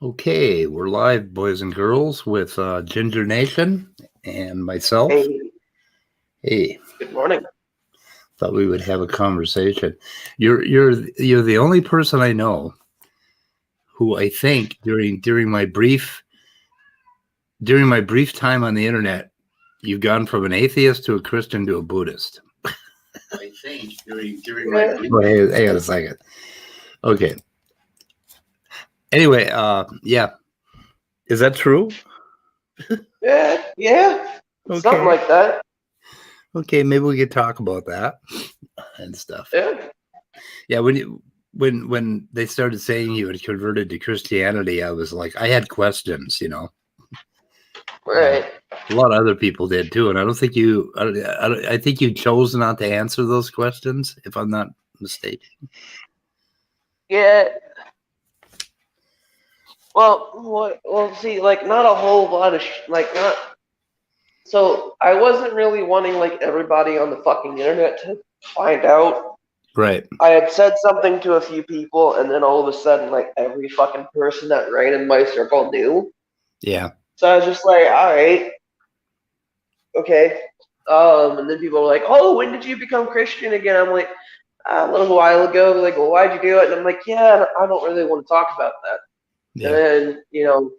Okay, we're live, boys and girls, with Ginger Nation and myself. Hey, Hey, good morning. thought we would have a conversation. You're the only person I know who I think during my brief time on the internet, you've gone from an atheist to a Christian to a Buddhist. I think during my brief. Wait, hang on a second. Okay. Anyway, yeah. Is that true? Yeah, Okay. something like that. Okay, maybe we could talk about that and stuff. Yeah, When they started saying you had converted to Christianity, I was like, I had questions, right. A lot of other people did too, and I don't think I think you chose not to answer those questions, if I'm not mistaken. Yeah. Well, see, like, not a whole lot of, not. So, I wasn't really wanting, like, everybody on the fucking internet to find out. Right. I had said something to a few people, and then all of a sudden, like, every fucking person that ran in my circle knew. Yeah. So I was just like, all right, okay. And then people were like, oh, when did you become Christian again? I'm like, a little while ago. Like, well, why'd you do it? And I'm like, yeah, I don't really want to talk about that. Yeah. And then,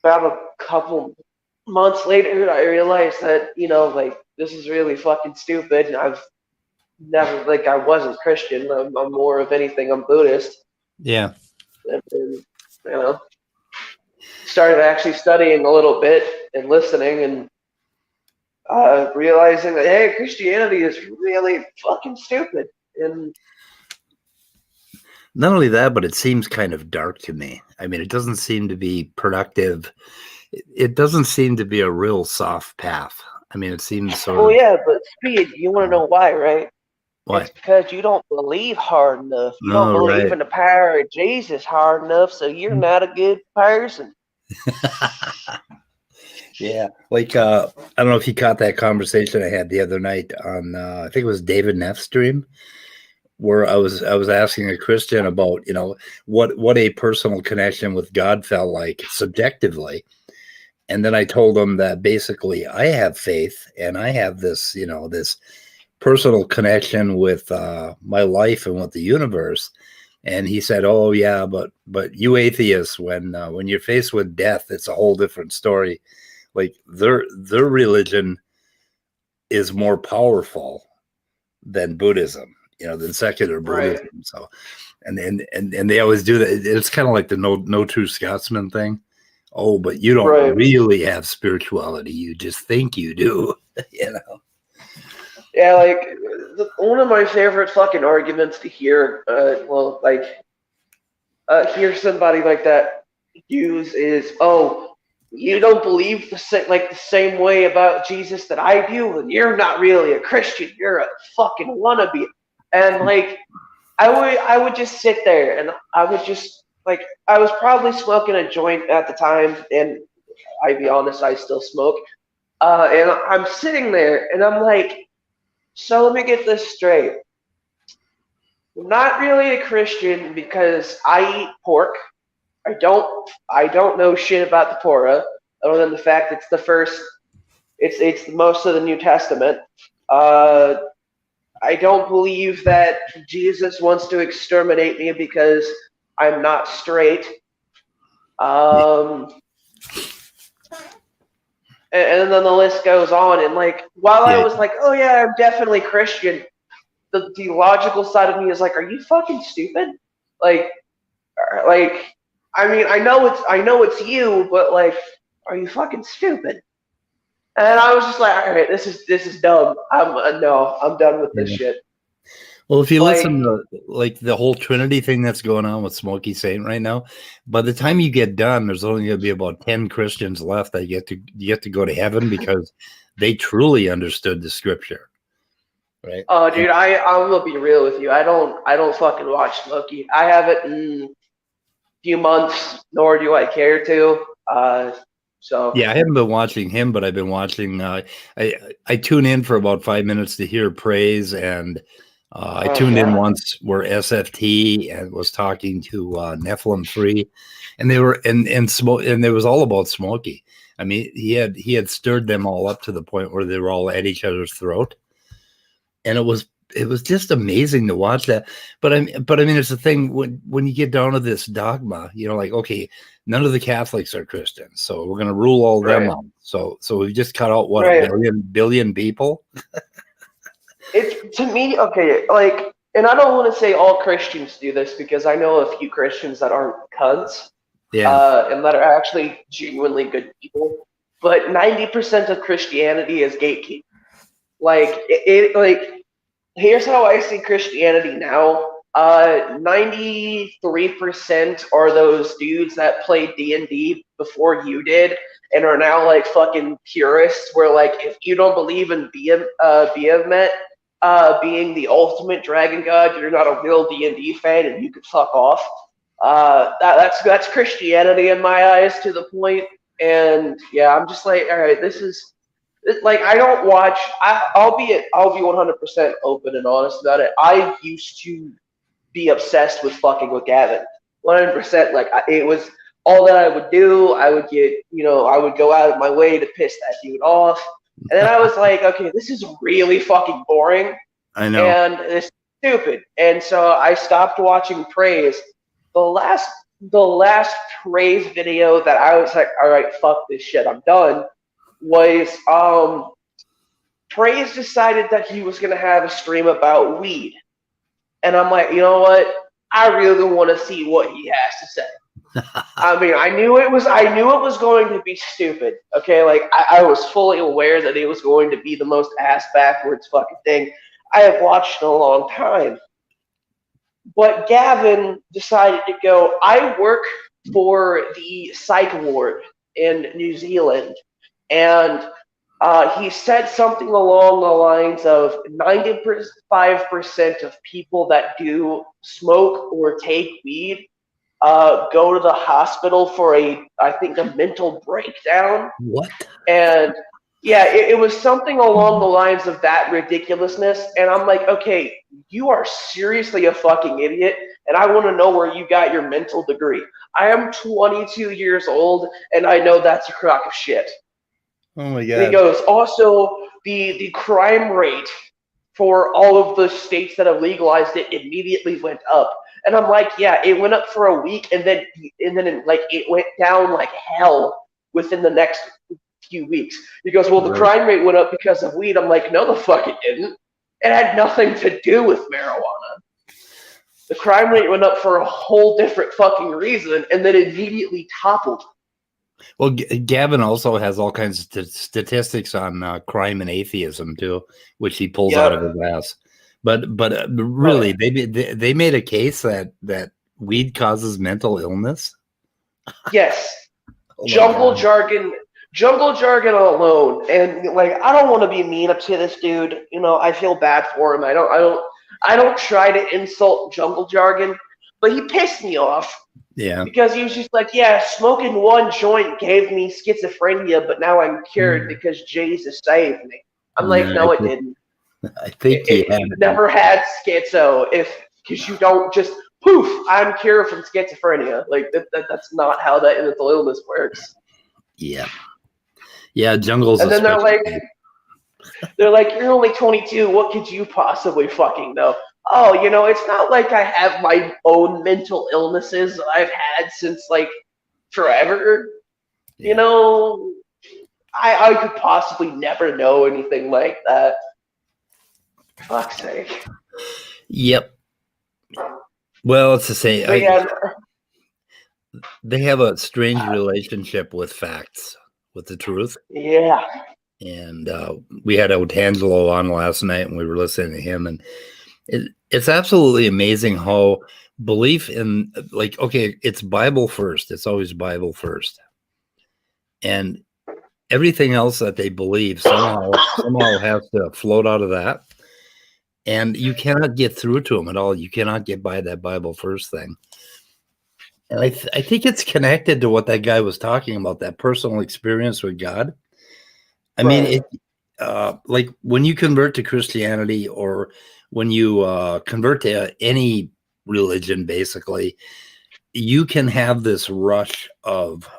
about a couple months later, I realized that, like, this is really fucking stupid. And I've never, like, I wasn't Christian. I'm more of anything, I'm Buddhist. Yeah. And then, started actually studying a little bit and listening and realizing that, hey, Christianity is really fucking stupid. And not only that, but it seems kind of dark to me. I mean, it doesn't seem to be productive. It doesn't seem to be a real soft path. I mean, it seems sort of. Well, yeah, but Speed, you want to know why, right? Why? It's because you don't believe hard enough. You don't believe in the power of Jesus hard enough, so you're not a good person. Yeah, like I don't know if you caught that conversation I had the other night on I think it was David Neff's stream, where I was asking a Christian about what a personal connection with God felt like subjectively, and then I told him that basically I have faith and I have this this personal connection with my life and with the universe. And he said, "Oh yeah, but you atheists, when you're faced with death, it's a whole different story. Like their religion is more powerful than Buddhism, than secular Buddhism." Right. So, and they always do that. It's kind of like the no true Scotsman thing. Oh, but you don't really have spirituality. You just think you do, Yeah, like, one of my favorite fucking arguments to hear, hear somebody like that use is, oh, you don't believe the same way about Jesus that I do, and you're not really a Christian. You're a fucking wannabe. And like, I would just sit there, and I would just I was probably smoking a joint at the time, and I'd be honest, I still smoke. And I'm sitting there, and I'm like, so let me get this straight. I'm not really a Christian because I eat pork. I don't know shit about the Torah, other than the fact it's the first. It's most of the New Testament. I don't believe that Jesus wants to exterminate me because I'm not straight. And then the list goes on. And like, while I was like, oh yeah, I'm definitely Christian, the logical side of me is like, are you fucking stupid? Like, I mean, I know it's you, but like, are you fucking stupid? And I was just like, all right, this is dumb. I'm done with this shit. Well, if you listen to like the whole Trinity thing that's going on with Smokey Saint right now, by the time you get done, there's only going to be about 10 Christians left that you get to go to heaven because they truly understood the scripture, right? Oh, dude, I'm gonna be real with you. I don't fucking watch Smokey. I haven't in a few months, nor do I care to. So yeah, I haven't been watching him, but I've been watching. I tune in for about 5 minutes to hear praise and I Oh tuned in god. once where SFT and was talking to Nephilim 3, and they were and smoke, and it was all about Smokey. I mean, he had stirred them all up to the point where they were all at each other's throat, and it was just amazing to watch that. But I mean, it's the thing when you get down to this dogma, you know, like, okay, none of the Catholics are Christians, so we're going to rule all them out. So we just cut out what, a billion people. It's, to me, okay, like, and I don't want to say all Christians do this because I know a few Christians that aren't cunts, and that are actually genuinely good people. But 90% of Christianity is gatekeeping. Like like, here's how I see Christianity now. 93% are those dudes that played D&D before you did and are now like fucking purists. Where like, if you don't believe in Behemoth being the ultimate dragon god, you're not a real D&D fan, and you could fuck off. That's Christianity in my eyes, to the point. And yeah, I'm just like, all right, this is like, I don't watch. I'll be 100% open and honest about it. I used to be obsessed with fucking with Gavin, 100%. Like, it was all that I would do. I would get, I would go out of my way to piss that dude off. And then I was like, okay, this is really fucking boring. I know. And it's stupid. And so I stopped watching Praise. The last Praise video that I was like, all right, fuck this shit, I'm done, was Praise decided that he was going to have a stream about weed. And I'm like, you know what? I really want to see what he has to say. I mean, I knew it was going to be stupid. Okay, like, I was fully aware that it was going to be the most ass backwards fucking thing I have watched in a long time. But Gavin decided to go, I work for the psych ward in New Zealand, and he said something along the lines of 95% of people that do smoke or take weed go to the hospital for I think a mental breakdown. What? And yeah, it was something along the lines of that ridiculousness. And I'm like, okay, you are seriously a fucking idiot, and I want to know where you got your mental degree. I am 22 years old, and I know that's a crock of shit. Oh my god. And he goes, also, the crime rate for all of the states that have legalized it immediately went up. And I'm like, yeah, it went up for a week, and then it went down like hell within the next few weeks. He goes, well, the crime rate went up because of weed. I'm like, no, the fuck it didn't. It had nothing to do with marijuana. The crime rate went up for a whole different fucking reason, and then immediately toppled. Well, Gavin also has all kinds of statistics on crime and atheism too, which he pulls out of his ass. But really, they made a case that weed causes mental illness. Yes, jungle jargon alone, and like, I don't want to be mean up to this dude. I feel bad for him. I don't try to insult jungle jargon, but he pissed me off. Yeah. Because he was just like, yeah, smoking one joint gave me schizophrenia, but now I'm cured because Jesus saved me. I'm like, no, it didn't. I think it never had schizo, because you don't just poof, I'm cured from schizophrenia. Like, that's not how that mental illness works. Yeah. Yeah, jungle's. And then they're like, you're only 22. What could you possibly fucking know? Oh, it's not like I have my own mental illnesses that I've had since, like, forever. Yeah. I could possibly never know anything like that. For fuck's sake. Yep. Well, it's the same. They have a strange relationship with facts, with the truth. Yeah. And we had Otangelo on last night, and we were listening to him, and it's absolutely amazing how belief in, like, okay, it's Bible first. It's always Bible first. And everything else that they believe somehow has to float out of that. And you cannot get through to them at all. You cannot get by that Bible first thing. And I think it's connected to what that guy was talking about, that personal experience with God. I mean, like, when you convert to Christianity, or when you convert to any religion, basically, you can have this rush of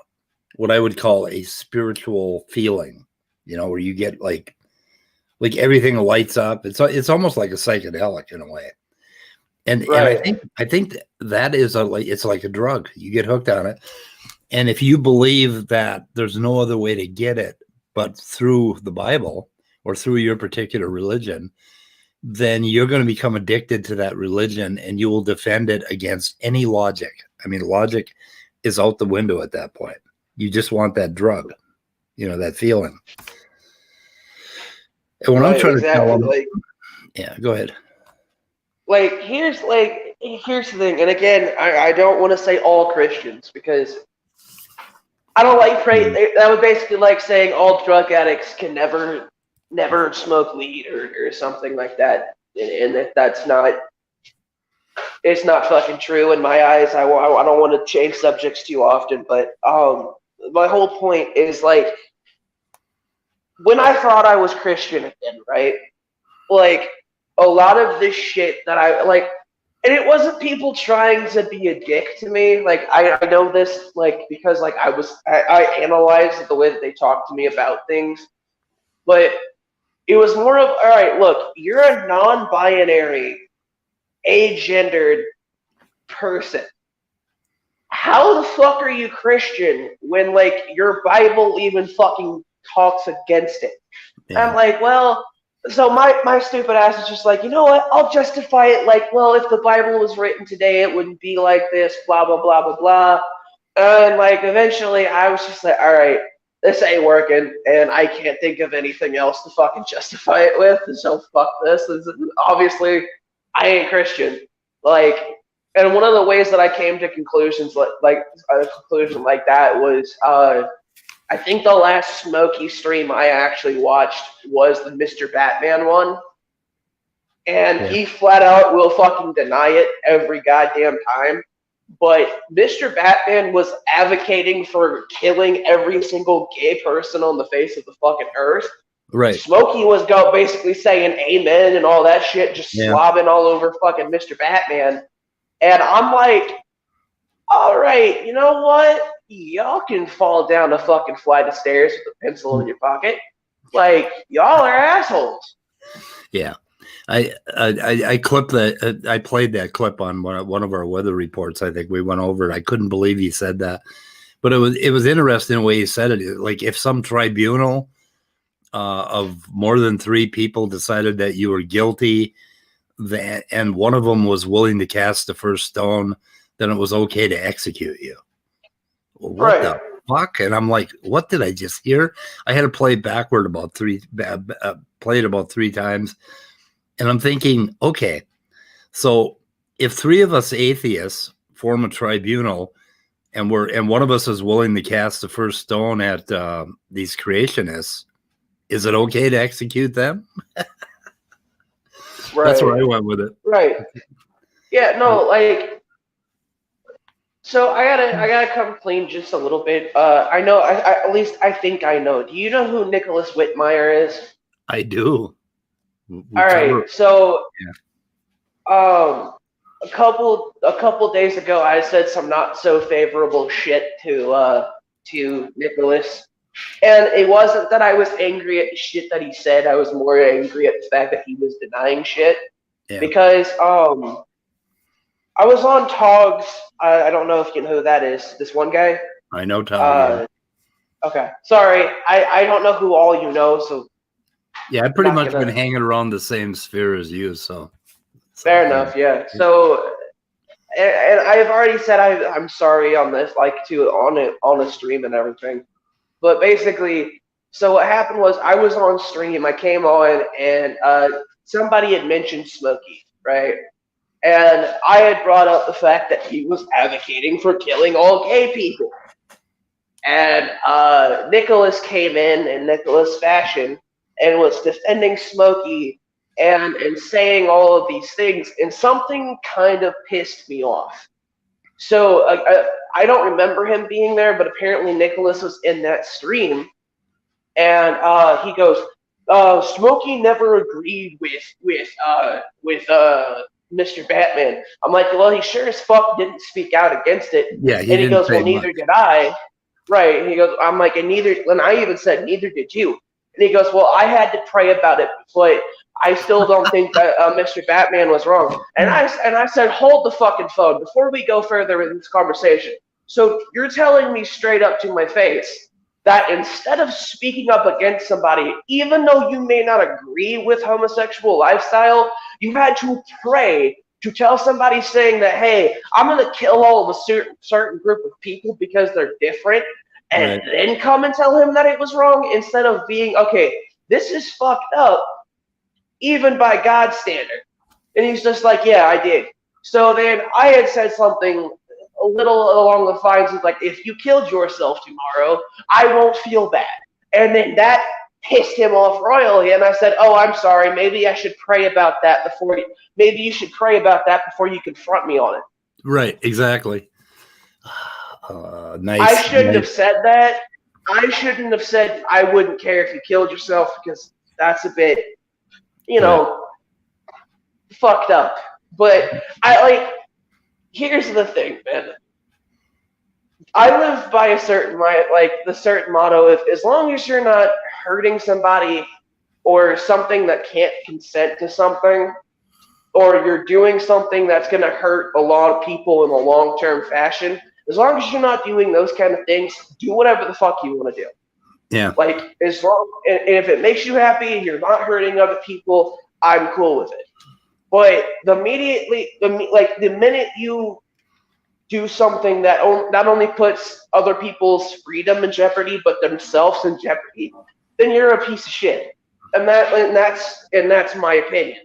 what I would call a spiritual feeling, where you get like everything lights up. It's almost like a psychedelic in a way. And I think that is it's like a drug. You get hooked on it. And if you believe that there's no other way to get it but through the Bible or through your particular religion, then you're going to become addicted to that religion and you will defend it against any logic. I mean, logic is out the window at that point. You just want that drug, that feeling. And when I'm trying to tell them, yeah, go ahead. Here's the thing, and again, I don't want to say all Christians because I don't like that would basically like saying all drug addicts can never smoke weed or something like that, and that's not. It's not fucking true in my eyes. I don't want to change subjects too often, but my whole point is when I thought I was Christian again, right? A lot of this shit that and it wasn't people trying to be a dick to me. I know this because I analyzed the way that they talked to me about things, but it was more of, all right, look, you're a non-binary, agendered person. How the fuck are you Christian when your Bible even fucking talks against it? Yeah. I'm like, well, so my stupid ass is just you know what? I'll justify it well, if the Bible was written today, it wouldn't be like this, blah, blah, blah, blah, blah. And eventually I was just all right, this ain't working, and I can't think of anything else to fucking justify it with, so fuck this. Obviously, I ain't Christian. And one of the ways that I came to conclusions a conclusion like that was I think the last Smokey stream I actually watched was the Mr. Batman one. And he flat out will fucking deny it every goddamn time. But Mr. Batman was advocating for killing every single gay person on the face of the fucking earth. Right. Smokey was basically saying amen and all that shit, just slobbing all over fucking Mr. Batman. And I'm like, all right, you know what? Y'all can fall down a fucking flight of stairs with a pencil in your pocket. Y'all are assholes. Yeah. I clipped that. I played that clip on one of our weather reports. I think we went over it. I couldn't believe he said that, but it was interesting the way he said it. If some tribunal of more than 3 people decided that you were guilty, and one of them was willing to cast the first stone, then it was okay to execute you. Well, what the fuck? And I'm like, what did I just hear? I had to play it backward play it about 3 times. And I'm thinking, okay, so if 3 of us atheists form a tribunal and one of us is willing to cast the first stone at these creationists, is it okay to execute them? Right. That's where I went with it. Right. Yeah, no, so I gotta come clean just a little bit. I know, at least I think I know. Do you know who Nicholas Whitmire is? I do. All right, so a couple days ago, I said some not so favorable shit to Nicholas, and it wasn't that I was angry at the shit that he said. I was more angry at the fact that he was denying shit, because I was on Togs. I don't know if you know who that is. This one guy. I know Tog. Okay, sorry, I don't know who all you know, so. Yeah, I've pretty much been hanging around the same sphere as you, so. Fair enough, yeah. So, and I've already said I'm sorry on this, on a stream and everything. But basically, so what happened was I was on stream, I came on, and somebody had mentioned Smokey, right? And I had brought up the fact that he was advocating for killing all gay people. And Nicholas came in Nicholas fashion, and was defending Smokey and saying all of these things, and something kind of pissed me off. So I don't remember him being there, but apparently Nicholas was in that stream, and he goes, Smokey never agreed with Mr. Batman. I'm like, well, he sure as fuck didn't speak out against it. Yeah, he And he didn't goes, say well, much. neither did I. Right. And he goes, I'm like, and neither, and I even said, neither did you. And he goes, well, I had to pray about it, but I still don't think that Mr. Batman was wrong. And I said, hold the fucking phone before we go further in this conversation. So you're telling me straight up to my face that instead of speaking up against somebody, even though you may not agree with homosexual lifestyle, you had to pray to tell somebody saying that, hey, I'm going to kill all of a certain group of people because they're different, and Right. then come and tell him that it was wrong, instead of being, okay, this is fucked up, even by God's standard. And he's just like, yeah, I did. So then I had said something a little along the lines of like, if you killed yourself tomorrow, I won't feel bad. And then that pissed him off royally. And I said, oh, I'm sorry. Maybe I should pray about that before you. Maybe you should pray about that before you confront me on it. Right. Exactly. Nice. I shouldn't have said that. I shouldn't have said I wouldn't care if you killed yourself, because that's a bit, fucked up. But here's the thing, man. I live by a certain the certain motto of, as long as you're not hurting somebody or something that can't consent to something, or you're doing something that's going to hurt a lot of people in a long-term fashion, as long as you're not doing those kind of things, do whatever the fuck you want to do. Yeah. Like, as long, and if it makes you happy and you're not hurting other people, I'm cool with it. But the minute you do something that not only puts other people's freedom in jeopardy, but themselves in jeopardy, then you're a piece of shit. And that's my opinion.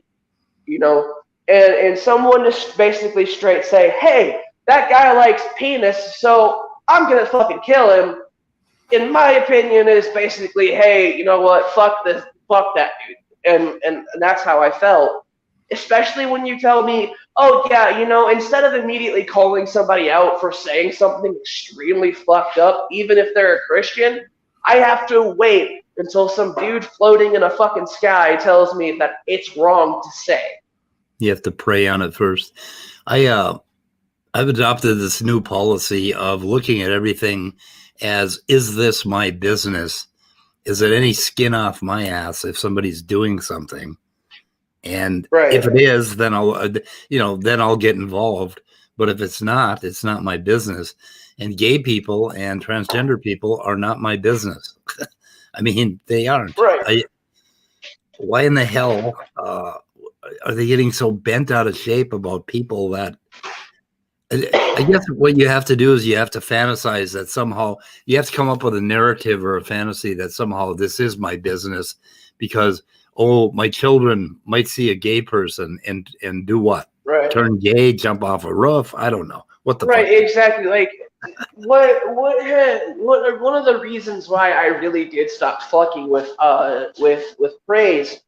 And someone just basically straight say, hey, that guy likes penis, so I'm gonna fucking kill him. In my opinion, is basically, hey, you know what? Fuck that dude. And that's how I felt. Especially when you tell me, oh yeah, instead of immediately calling somebody out for saying something extremely fucked up, even if they're a Christian, I have to wait until some dude floating in a fucking sky tells me that it's wrong to say. You have to pray on it first. I've adopted this new policy of looking at everything as, is this my business? Is it any skin off my ass if somebody's doing something? And right. If it is, then I'll get involved. But if it's not my business. And gay people and transgender people are not my business. I mean, they aren't. Right. Why in the hell are they getting so bent out of shape about people that? I guess what you have to do is you have to fantasize that somehow you have to come up with a narrative or a fantasy that somehow this is my business, because my children might see a gay person and do what? Right. Turn gay, jump off a roof. I don't know what the right. Fuck? Exactly. Like what one of the reasons why I really did stop fucking with praise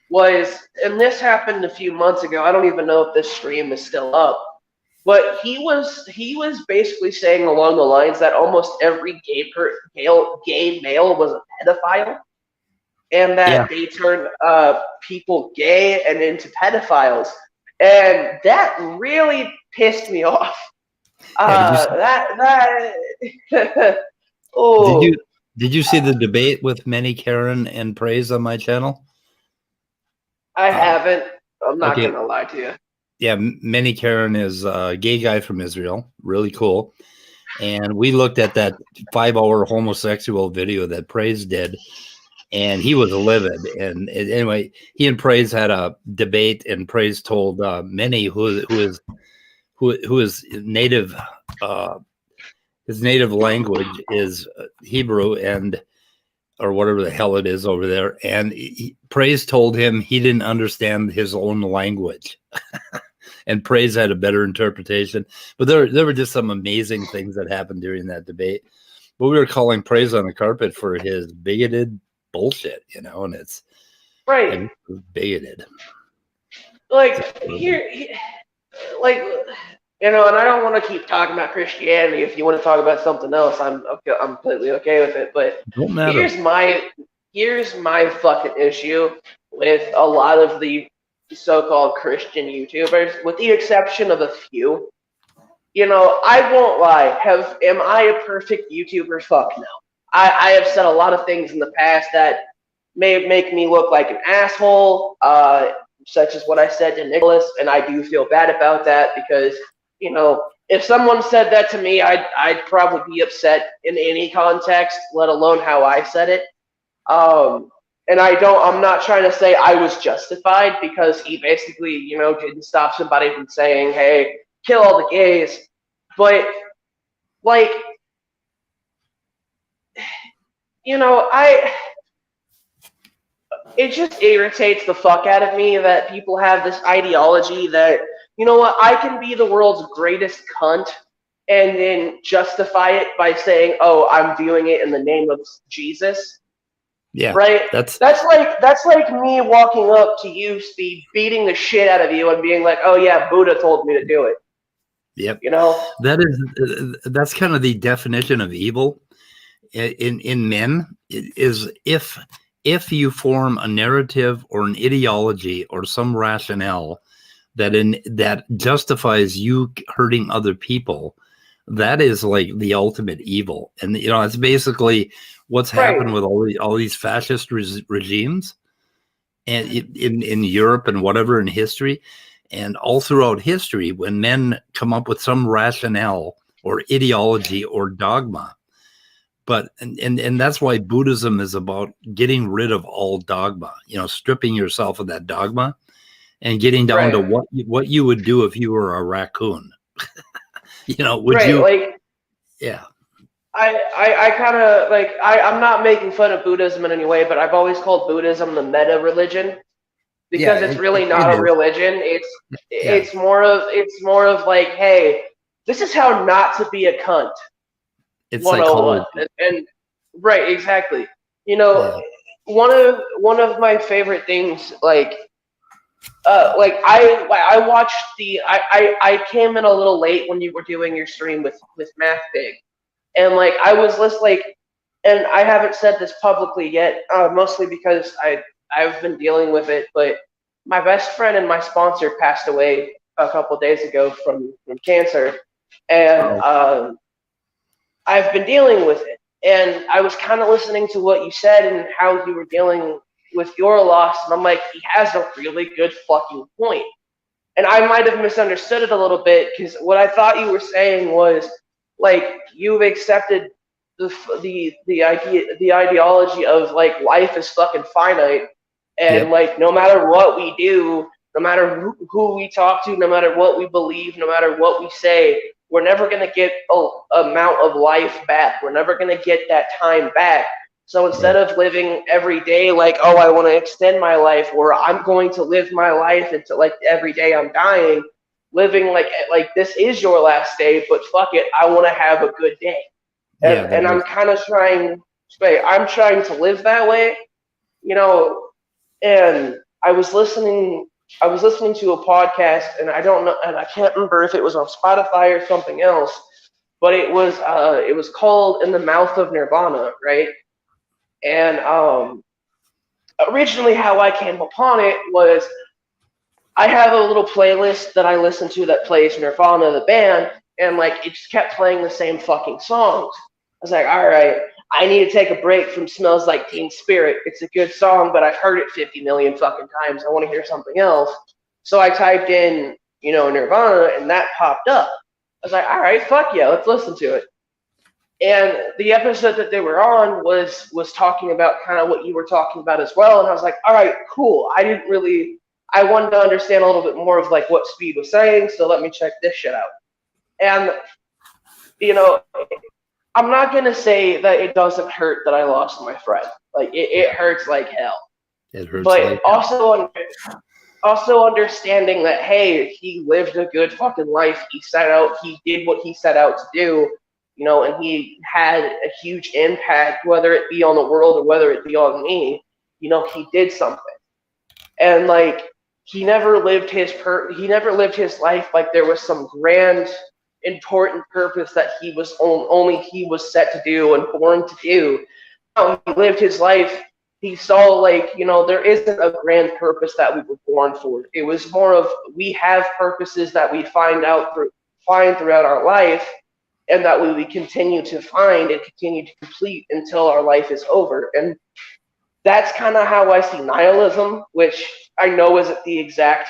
was, and this happened a few months ago. I don't even know if this stream is still up. But he was basically saying along the lines that almost every gay male was a pedophile, and that they turned people gay and into pedophiles, and that really pissed me off. Oh. Did you see the debate with Manny, Karen, and Praise on my channel? I haven't. I'm not gonna lie to you. Yeah, Manny Karen is a gay guy from Israel. Really cool. And we looked at that 5-hour homosexual video that Praise did, and he was livid. And anyway, he and Praise had a debate, and Praise told Manny, who is native, his native language is Hebrew or whatever the hell it is over there. And Praise told him he didn't understand his own language. And Praise had a better interpretation. But there were just some amazing things that happened during that debate. But we were calling Praise on the carpet for his bigoted bullshit, and it's right. And it's bigoted. And I don't want to keep talking about Christianity. If you want to talk about something else, I'm completely okay with it. But don't matter. here's my fucking issue with a lot of the so-called Christian YouTubers, with the exception of a few. I won't lie. Am I a perfect YouTuber? Fuck no. I have said a lot of things in the past that may make me look like an asshole, such as what I said to Nicholas, and I do feel bad about that because, if someone said that to me, I'd probably be upset in any context, let alone how I said it. And I'm not trying to say I was justified because he basically, didn't stop somebody from saying, hey, kill all the gays. But, like, it just irritates the fuck out of me that people have this ideology that, I can be the world's greatest cunt and then justify it by saying, oh, I'm doing it in the name of Jesus. Yeah. Right? That's like me walking up to you, Speed, beating the shit out of you and being like, oh yeah, Buddha told me to do it. Yep. That's kind of the definition of evil in men is if you form a narrative or an ideology or some rationale that justifies you hurting other people, that is like the ultimate evil. And it's basically what's happened with all these fascist regimes and in Europe and whatever in history. And all throughout history, when men come up with some rationale or ideology or dogma, and that's why Buddhism is about getting rid of all dogma, stripping yourself of that dogma and getting down to what you would do if you were a raccoon. Would you? Like, yeah. I kind of like, I'm not making fun of Buddhism in any way, but I've always called Buddhism the meta religion. Because it's really not a religion. It's more of like, hey, this is how not to be a cunt. It's 101. And right, exactly. One of my favorite things, I watched I came in a little late when you were doing your stream with Math Big, and I was listening, and I haven't said this publicly yet, mostly because I've been dealing with it, but my best friend and my sponsor passed away a couple of days ago from cancer, and I've been dealing with it. And I was kind of listening to what you said and how you were dealing with your loss, and I'm like, he has a really good fucking point. And I might have misunderstood it a little bit, because what I thought you were saying was, you've accepted the ideology of life is fucking finite, and no matter what we do, no matter who we talk to, no matter what we believe, no matter what we say, we're never going to get a amount of life back. We're never going to get that time back. So instead of living every day oh, I want to extend my life, or I'm going to live my life until every day I'm dying, living like this is your last day, but fuck it, I want to have a good day. And I'm kind of trying to live that way, and I was listening to a podcast, and I don't know, and I can't remember if it was on Spotify or something else, but it was called In the Mouth of Nirvana, right? And originally how I came upon it was I have a little playlist that I listen to that plays Nirvana, the band, and it just kept playing the same fucking songs. I was like, all right, I need to take a break from Smells Like Teen Spirit. It's a good song, but I've heard it 50 million fucking times. I want to hear something else. So I typed in, Nirvana, and that popped up. I was like, all right, fuck yeah, let's listen to it. And the episode that they were on was talking about kind of what you were talking about as well. And I was like, all right, cool. I wanted to understand a little bit more of what Speed was saying, so let me check this shit out. And, I'm not going to say that it doesn't hurt that I lost my friend. It hurts like hell. It hurts but like hell. Also understanding that, hey, he lived a good fucking life. He did what he set out to do, and he had a huge impact, whether it be on the world or whether it be on me. He did something. And he never lived his life like there was some grand important purpose that he was only he was set to do and born to do. He lived his life he saw, like, you know, there isn't a grand purpose that we were born for. It was more of, we have purposes that we find throughout our life, and that we continue to find and continue to complete until our life is over. And that's kind of how I see nihilism, which I know isn't the exact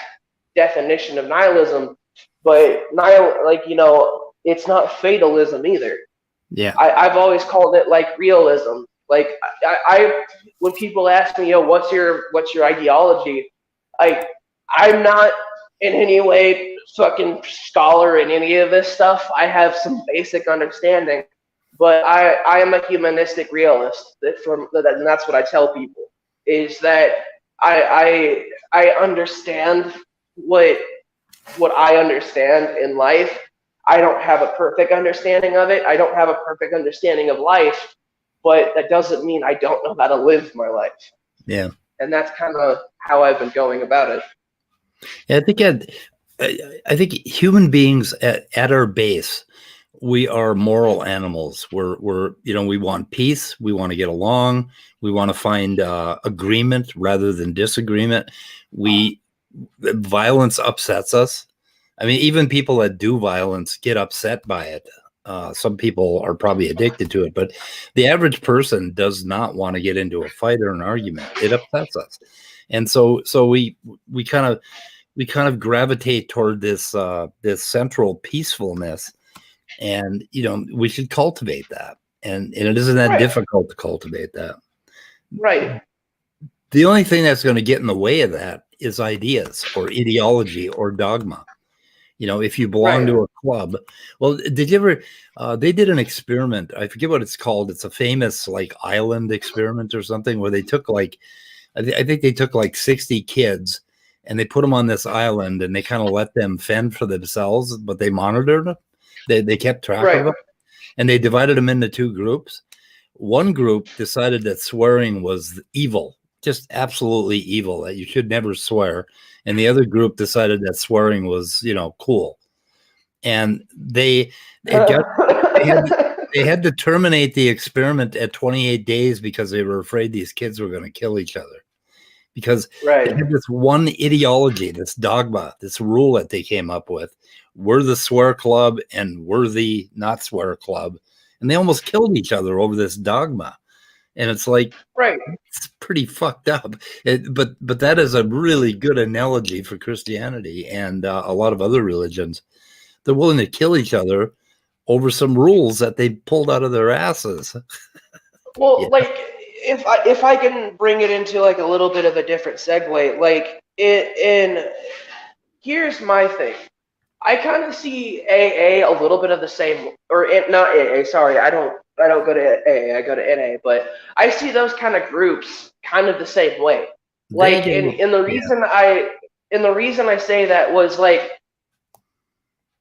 definition of nihilism, but like, you know, it's not fatalism either. Yeah. I've always called it like realism. Like, I when people ask me, yo, what's your ideology? I'm not in any way fucking scholar in any of this stuff. I have some basic understanding, but I am a humanistic realist. And that's what I tell people, is that I understand what I understand in life. I don't have a perfect understanding of it. I don't have a perfect understanding of life, but that doesn't mean I don't know how to live my life. Yeah. And that's kind of how I've been going about it. Yeah, I think human beings at our base, we are moral animals. We're you know, we want peace. We want to get along. We want to find agreement rather than disagreement. Violence upsets us. I mean, even people that do violence get upset by it. Some people are probably addicted to it, but the average person does not want to get into a fight or an argument. It upsets us, and so we kind of gravitate toward this central peacefulness, and you know, we should cultivate that, and it isn't that difficult to cultivate that. Right. The only thing that's going to get in the way of that is ideas or ideology or dogma. You know, if you belong to a club, well, did you ever, they did an experiment. I forget what it's called. It's a famous like island experiment or something where they took like, I think they took like 60 kids and they put them on this island and they kind of let them fend for themselves, but they monitored them. They kept track of them, and they divided them into two groups. One group decided that swearing was evil, just absolutely evil, that you should never swear. And the other group decided that swearing was, you know, cool. And they had to terminate the experiment at 28 days because they were afraid these kids were going to kill each other. Because they had this one ideology, this dogma, this rule that they came up with. We're the swear club and we're the not swear club. And they almost killed each other over this dogma. And it's like, it's pretty fucked up. But that is a really good analogy for Christianity and a lot of other religions. They're willing to kill each other over some rules that they pulled out of their asses. Well, like, if I can bring it into like a little bit of a different segue, like here's my thing. I kind of see AA a little bit of the same, or not AA. Sorry, I don't go to AA. I go to NA, but I see those kind of groups kind of the same way. Like, and the reason I say that was, like,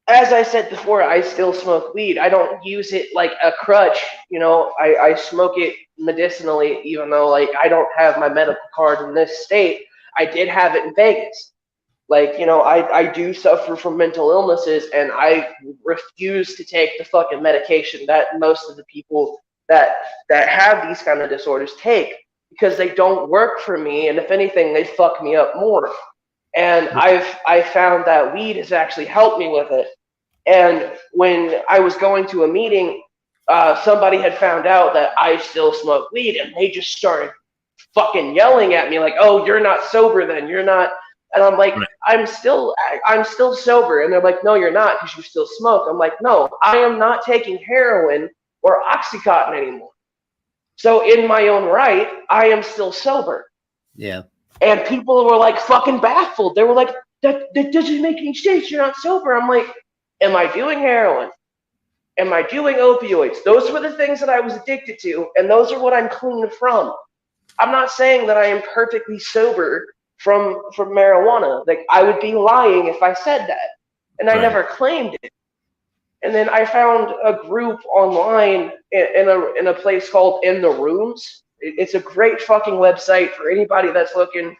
as I said before, I still smoke weed. I don't use it like a crutch. You know, I smoke it medicinally, even though, like, I don't have my medical card in this state. I did have it in Vegas. Like, you know, I do suffer from mental illnesses, and I refuse to take the fucking medication that most of the people that have these kind of disorders take, because they don't work for me, and if anything, they fuck me up more. And I found that weed has actually helped me with it. And when I was going to a meeting, somebody had found out that I still smoke weed, and they just started fucking yelling at me like, "Oh, you're not sober then. You're not." And I'm like, I'm still sober. And they're like, "No, you're not, because you still smoke." I'm like, "No, I am not taking heroin or Oxycontin anymore. So in my own right, I am still sober." Yeah. And people were like fucking baffled. They were like, that doesn't make any sense. You're not sober. I'm like, am I doing heroin? Am I doing opioids? Those were the things that I was addicted to, and those are what I'm clean from. I'm not saying that I am perfectly sober from marijuana. Like, I would be lying if I said that, and I never claimed it. And then I found a group online in a place called In the Rooms. It's a great fucking website for anybody that's looking,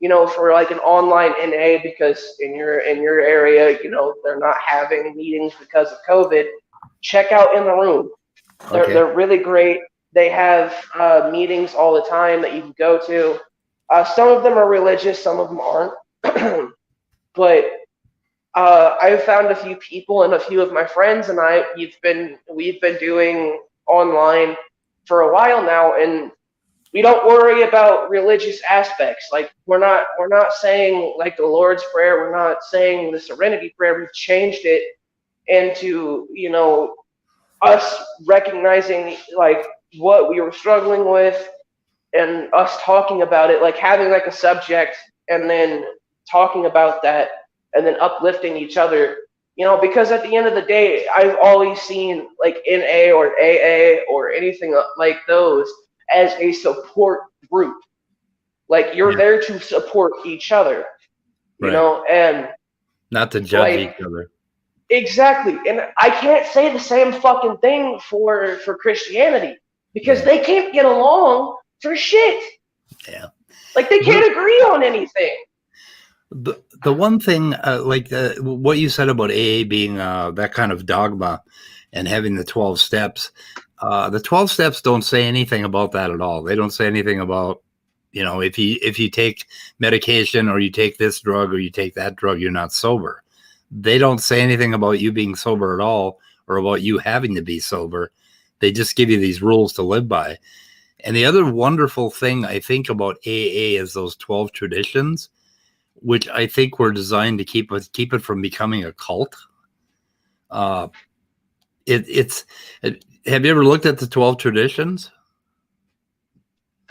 you know, for like an online NA, because in your area, you know, they're not having meetings because of COVID. Check out In the Room. They're really great. They have meetings all the time that you can go to. Some of them are religious, some of them aren't. But I've found a few people and a few of my friends and we've been doing online for a while now, and we don't worry about religious aspects. Like we're not saying like the Lord's Prayer, we're not saying the Serenity Prayer. We've changed it into, us recognizing like what we were struggling with and us talking about it, like having like a subject and then talking about that and then uplifting each other. Because at the end of the day, I've always seen like NA or AA or anything like those as a support group. Like you're there to support each other, and not to judge each other. Exactly. And I can't say the same fucking thing for Christianity because they can't get along for shit. Yeah. Like they can't agree on anything. The one thing, what you said about AA being that kind of dogma and having the 12 steps, the 12 steps don't say anything about that at all. They don't say anything about, if you take medication or you take this drug or you take that drug, you're not sober. They don't say anything about you being sober at all or about you having to be sober. They just give you these rules to live by. And the other wonderful thing I think about AA is those 12 traditions, which I think were designed to keep it from becoming a cult. Have you ever looked at the 12 traditions?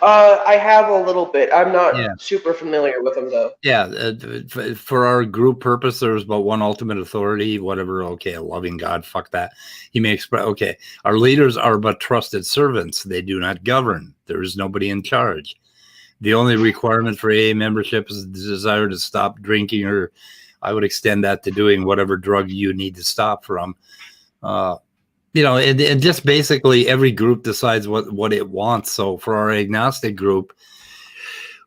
I have a little bit. I'm not super familiar with them though. Yeah, for our group purpose, there's but one ultimate authority, whatever. Okay, a loving God, fuck that. He may express. Okay, our leaders are but trusted servants. They do not govern. There is nobody in charge. The only requirement for AA membership is the desire to stop drinking, or I would extend that to doing whatever drug you need to stop from. And just basically every group decides what it wants. So for our agnostic group,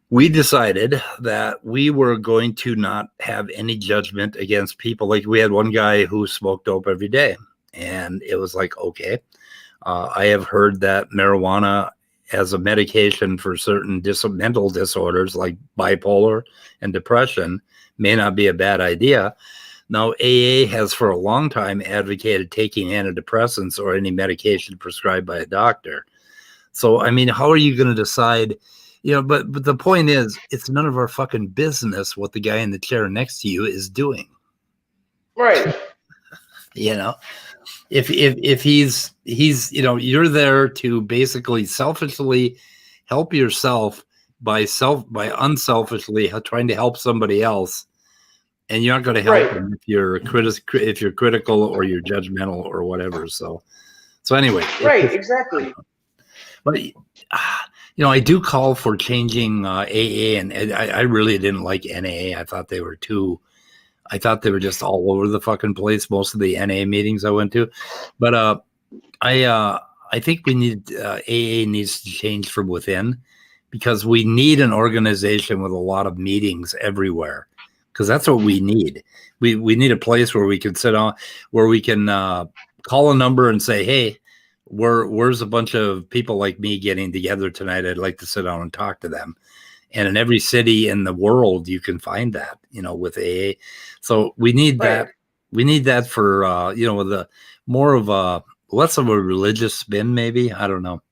we decided that we were going to not have any judgment against people. Like we had one guy who smoked dope every day, and it was like, okay, I have heard that marijuana as a medication for certain mental disorders like bipolar and depression may not be a bad idea. Now, AA has for a long time advocated taking antidepressants or any medication prescribed by a doctor. So, I mean, how are you going to decide? But the point is, it's none of our fucking business what the guy in the chair next to you is doing. Right. If he's you're there to basically selfishly help yourself by unselfishly trying to help somebody else, and you're not going to help them if you're critical or you're judgmental or whatever. So anyway, exactly. But I do call for changing AA, and I really didn't like NA. I thought they were just all over the fucking place. Most of the NA meetings I went to, but I think we need AA needs to change from within, because we need an organization with a lot of meetings everywhere, because that's what we need. We need a place where we can sit on, where we can call a number and say, hey, where's a bunch of people like me getting together tonight? I'd like to sit down and talk to them. And in every city in the world, you can find that, with AA. So we need that. We need that for, with a more of a, less of a religious spin, maybe. I don't know.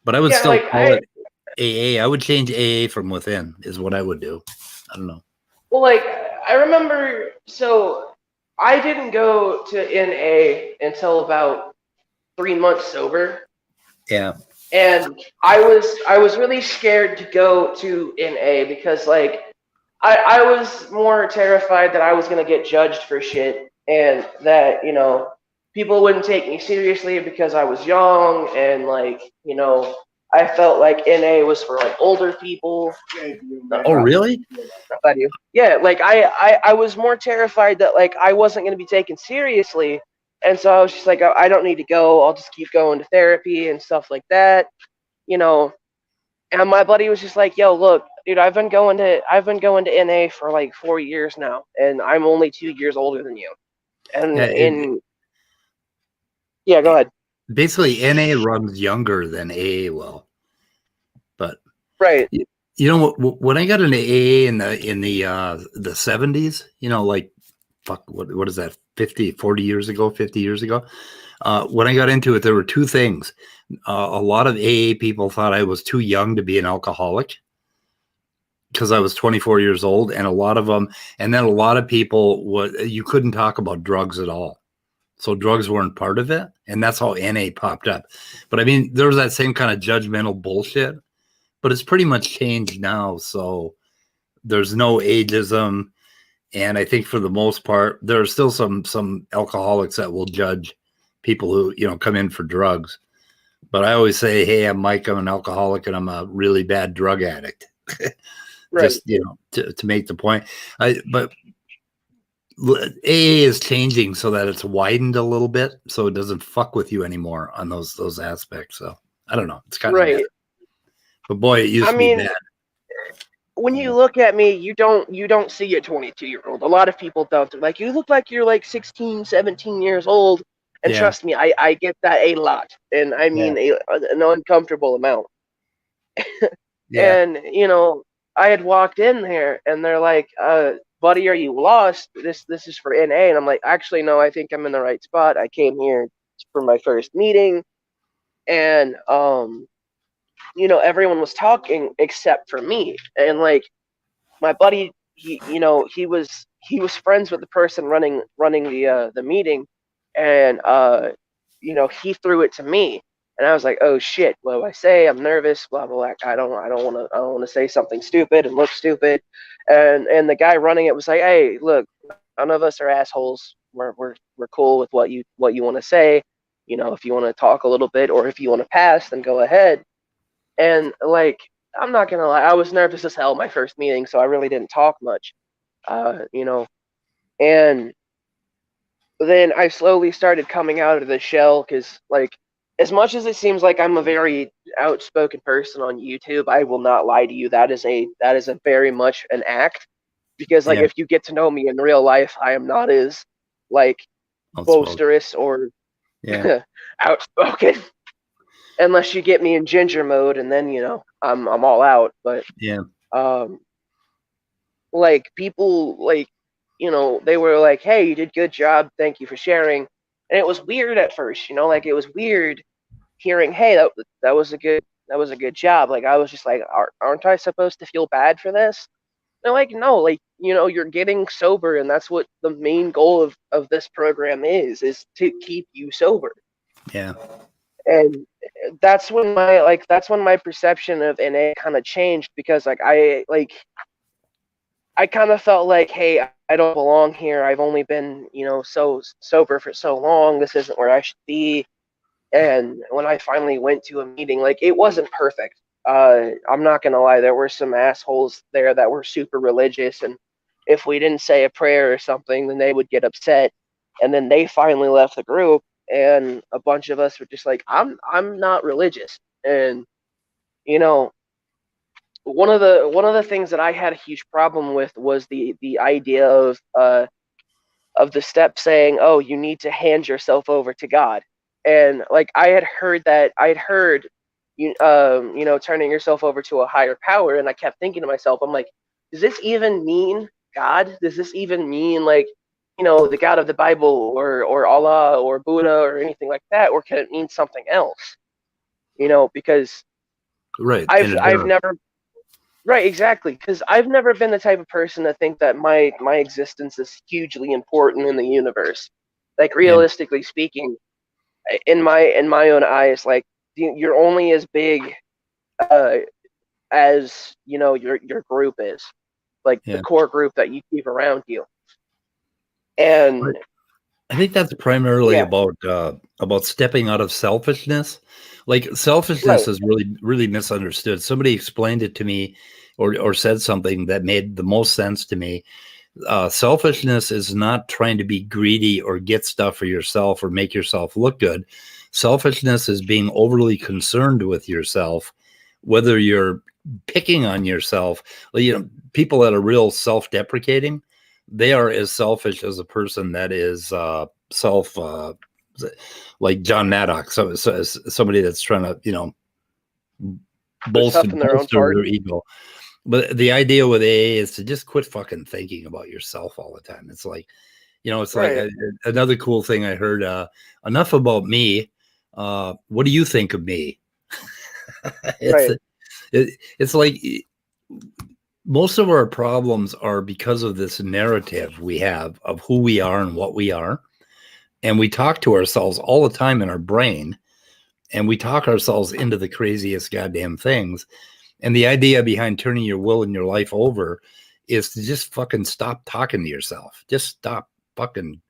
But I would still call it AA. I would change AA from within is what I would do. I don't know. Well, I remember, so I didn't go to NA until about 3 months sober. Yeah. And I was really scared to go to NA because I was more terrified that I was gonna get judged for shit, and that people wouldn't take me seriously because I was young, and I felt like NA was for older people. Oh, really? Yeah, I was more terrified that I wasn't gonna be taken seriously. And so I was just like, I don't need to go. I'll just keep going to therapy and stuff like that, And my buddy was just like, yo, look, dude, I've been going to NA for 4 years now, and I'm only 2 years older than you. And go ahead. basically NA runs younger than AA will. But Right. you know, when I got into AA in the 70s, you know, like fuck, what is that? 40 years ago, 50 years ago. When I got into it, there were two things. A lot of AA people thought I was too young to be an alcoholic because I was 24 years old, and a lot of them, and then a lot of people you couldn't talk about drugs at all. So drugs weren't part of it, and that's how NA popped up. But I mean, there was that same kind of judgmental bullshit, but it's pretty much changed now. So there's no ageism, and I think for the most part, there are still some alcoholics that will judge people who, you know, come in for drugs. But I always say, hey, I'm Mike, I'm an alcoholic, and I'm a really bad drug addict. Right. Just, you know, to make the point. But AA is changing so that it's widened a little bit, so it doesn't fuck with you anymore on those aspects. So I don't know. It's kind of Right. better. But boy, it used to be bad. When you look at me, you don't see a 22-year-old. A lot of people don't. They're like, you look like you're like 16, 17 years old. And Yeah. trust me, I get that a lot. And I mean an uncomfortable amount. Yeah. And, you know, I had walked in there and they're like, buddy, are you lost? This is for NA. And I'm like, actually, no, I think I'm in the right spot. I came here for my first meeting. And, you know, everyone was talking except for me. And like my buddy, he was friends with the person running the meeting, and you know, he threw it to me, and I was like, oh shit, what do I say? I'm nervous, blah blah blah. I don't want to say something stupid and look stupid, and the guy running it was like, hey, look, none of us are assholes. We're cool with what you want to say. You know, if you want to talk a little bit or if you want to pass, then go ahead. And like, I'm not gonna lie, I was nervous as hell my first meeting, so I really didn't talk much. You know, and then I slowly started coming out of the shell because, like, as much as it seems like I'm a very outspoken person on YouTube, I will not lie to you. That is a very much an act, because like if you get to know me in real life, I am not as like boisterous or outspoken. Unless you get me in ginger mode, and then, you know, I'm all out. But like people, like, you know, they were like, hey, you did good job, thank you for sharing. And it was weird at first, you know, like it was weird hearing, hey, that was a good job. Like I was just like, aren't I supposed to feel bad for this? They're like, no, like, you know, you're getting sober, and that's what the main goal of this program is to keep you sober. Yeah. And that's when my perception of NA kind of changed, because like I kind of felt like, hey, I don't belong here. I've only been, you know, so sober for so long. This isn't where I should be. And when I finally went to a meeting, like, it wasn't perfect. I'm not gonna lie, there were some assholes there that were super religious, and if we didn't say a prayer or something, then they would get upset. And then they finally left the group, and a bunch of us were just like, I'm not religious. And, you know, one of the things that I had a huge problem with was the idea of the step saying, oh, you need to hand yourself over to God. And like I had heard you know, turning yourself over to a higher power, and I kept thinking to myself, I'm like, does this even mean God? Does this even mean, like, you know, the God of the Bible or Allah or Buddha or anything like that, or can it mean something else? You know, because I've never. Right, exactly. Because I've never been the type of person to think that my existence is hugely important in the universe. Like, realistically speaking, in my own eyes, like, you're only as big as, you know, your group is, like the core group that you keep around you. And I think that's primarily about stepping out of selfishness. Like selfishness is really misunderstood. Somebody explained it to me, or said something that made the most sense to me. Selfishness is not trying to be greedy or get stuff for yourself or make yourself look good. Selfishness is being overly concerned with yourself, whether you're picking on yourself. You know, people that are real self-deprecating, they are as selfish as a person that is like John Maddox, so somebody that's trying to, you know, bolster their own fart. their ego. But the idea with AA is to just quit fucking thinking about yourself all the time. It's like, you know, it's like another cool thing I heard, enough about me. What do you think of me? It's like most of our problems are because of this narrative we have of who we are and what we are. And we talk to ourselves all the time in our brain, and we talk ourselves into the craziest goddamn things. And the idea behind turning your will and your life over is to just fucking stop talking to yourself. Just stop the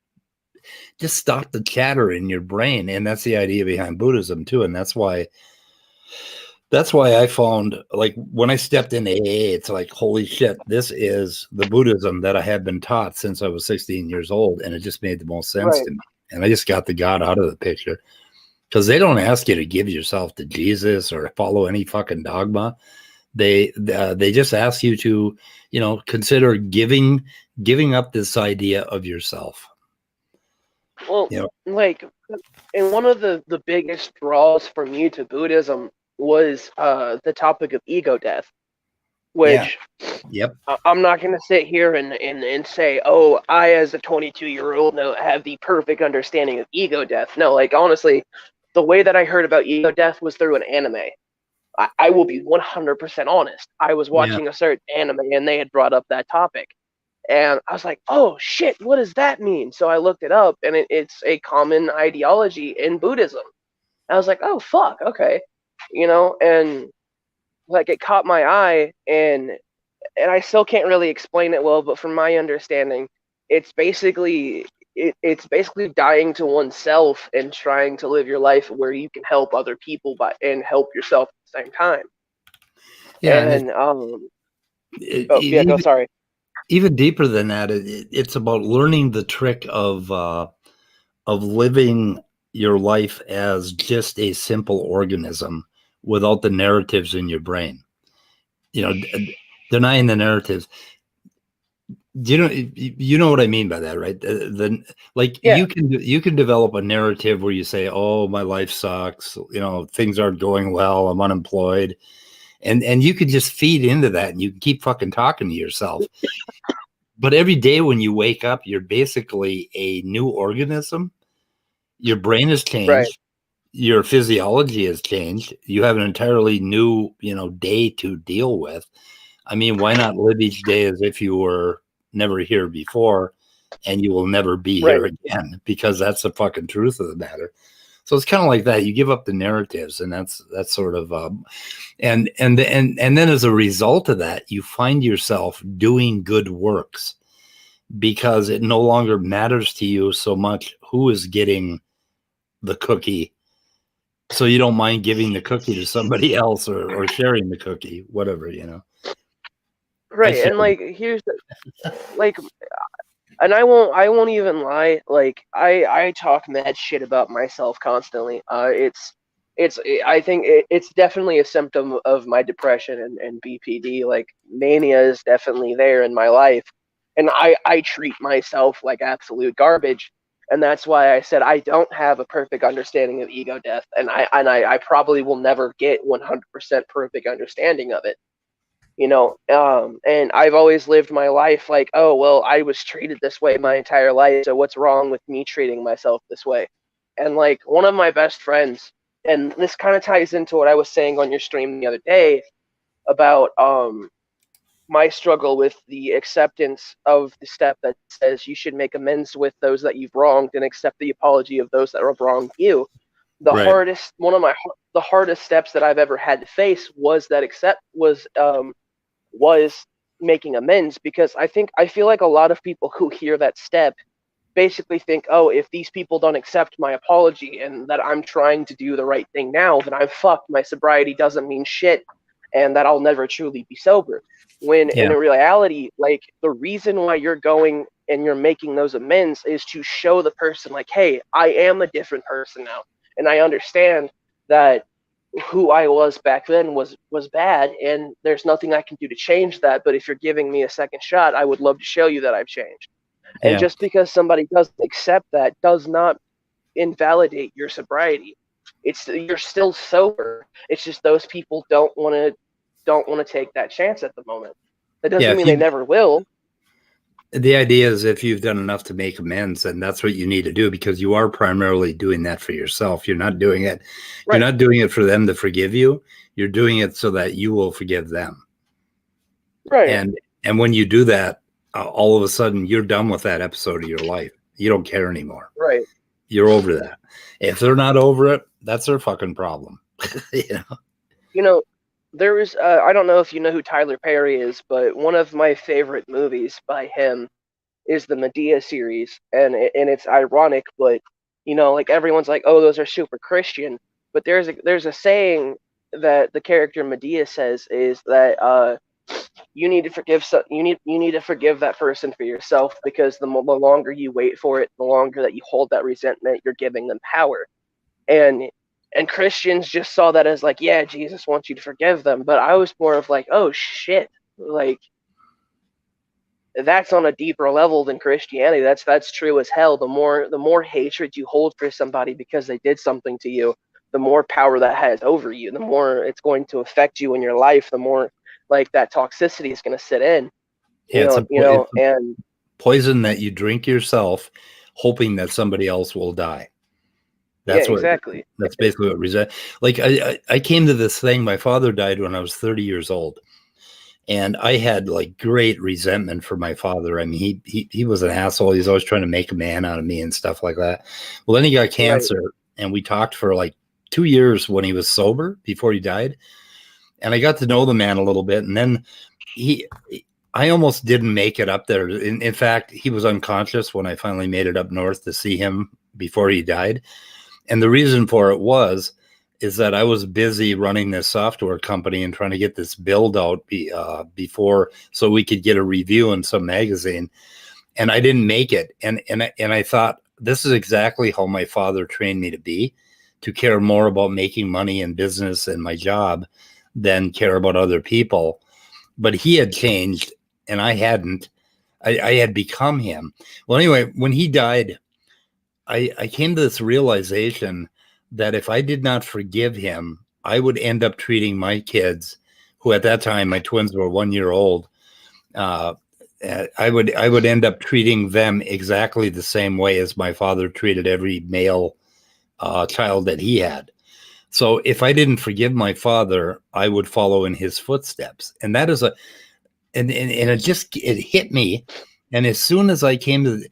chatter in your brain. And that's the idea behind Buddhism too. And that's why I found, like, when I stepped in AA, it's like, holy shit, this is the Buddhism that I had been taught since I was 16 years old. And it just made the most sense to me. And I just got the God out of the picture, because they don't ask you to give yourself to Jesus or follow any fucking dogma. They just ask you to, you know, consider giving up this idea of yourself. Well, you know? Like, and one of the biggest draws for me to Buddhism was the topic of ego death, which I'm not going to sit here and say, oh, I as a 22-year-old have the perfect understanding of ego death. No, like, honestly, the way that I heard about ego death was through an anime. I will be 100% honest. I was watching a certain anime and they had brought up that topic. And I was like, oh, shit, what does that mean? So I looked it up, and it's a common ideology in Buddhism. I was like, oh, fuck, okay. You know, and like it caught my eye, and I still can't really explain it well, but from my understanding, it's basically dying to oneself and trying to live your life where you can help other people and help yourself at the same time. Yeah, and sorry. Even deeper than that, it's about learning the trick of living your life as just a simple organism without the narratives in your brain. You know, denying the narratives. You know what I mean by that, right? You can develop a narrative where you say, "Oh, my life sucks. You know, things aren't going well. I'm unemployed," and you could just feed into that, and you can keep fucking talking to yourself. But every day when you wake up, you're basically a new organism. Your brain has changed. Right. Your physiology has changed. You have an entirely new, you know, day to deal with. I mean, why not live each day as if you were never here before and you will never be here again? Because that's the fucking truth of the matter. So it's kind of like that. You give up the narratives, and that's sort of and then as a result of that, you find yourself doing good works, because it no longer matters to you so much who is getting the cookie. So you don't mind giving the cookie to somebody else or sharing the cookie, whatever, you know. Right. And like, here's like, and I won't even lie. Like, I talk mad shit about myself constantly. I think it's definitely a symptom of my depression and BPD. Like, mania is definitely there in my life, and I treat myself like absolute garbage. And that's why I said I don't have a perfect understanding of ego death, and I probably will never get 100% perfect understanding of it. You know, and I've always lived my life like, oh, well, I was treated this way my entire life, so what's wrong with me treating myself this way? And like, one of my best friends, and this kind of ties into what I was saying on your stream the other day about my struggle with the acceptance of the step that says you should make amends with those that you've wronged and accept the apology of those that have wronged you. The hardest steps that I've ever had to face was making amends, because I feel like a lot of people who hear that step basically think, oh, if these people don't accept my apology and that I'm trying to do the right thing now, then I'm fucked. My sobriety doesn't mean shit, and that I'll never truly be sober. When in reality, like, the reason why you're going and you're making those amends is to show the person, like, hey, I am a different person now, and I understand that who I was back then was bad, and there's nothing I can do to change that. But if you're giving me a second shot, I would love to show you that I've changed. And just because somebody doesn't accept that does not invalidate your sobriety. You're still sober. It's just those people don't want to take that chance at the moment. That doesn't mean they never will. The idea is if you've done enough to make amends, then that's what you need to do, because you are primarily doing that for yourself. You're not doing it. Right. You're not doing it for them to forgive you. You're doing it so that you will forgive them. Right. And when you do that, all of a sudden you're done with that episode of your life. You don't care anymore. Right. You're over that. If they're not over it, that's their fucking problem. You know, there is, I don't know if you know who Tyler Perry is, but one of my favorite movies by him is the Medea series. And it's ironic, but, you know, like everyone's like, oh, those are super Christian. But there's a saying that the character Medea says is that you need to forgive you need to forgive that person for yourself, because the longer you wait for it, the longer that you hold that resentment, you're giving them power. And Christians just saw that as like, yeah, Jesus wants you to forgive them. But I was more of like, oh shit, like that's on a deeper level than Christianity. That's true as hell. The more hatred you hold for somebody because they did something to you, the more power that has over you, the more it's going to affect you in your life, the more like that toxicity is going to sit in. Yeah, it's a poison that you drink yourself, hoping that somebody else will die. That's exactly. That's basically what resent. Like I came to this thing. My father died when I was 30 years old, and I had like great resentment for my father. I mean, he was an asshole. He's always trying to make a man out of me and stuff like that. Well, then he got cancer, right. And we talked for like 2 years when he was sober before he died, and I got to know the man a little bit. And then I almost didn't make it up there. In fact, he was unconscious when I finally made it up north to see him before he died. And the reason for it is that I was busy running this software company and trying to get this build out before, so we could get a review in some magazine. And I didn't make it. And I thought, this is exactly how my father trained me to be, to care more about making money in business and my job than care about other people. But he had changed and I hadn't. I had become him. Well, anyway, when he died, I came to this realization that if I did not forgive him, I would end up treating my kids, who at that time, my twins were 1 year old, I would end up treating them exactly the same way as my father treated every male child that he had. So if I didn't forgive my father, I would follow in his footsteps. And that is and it hit me. And as soon as I came to,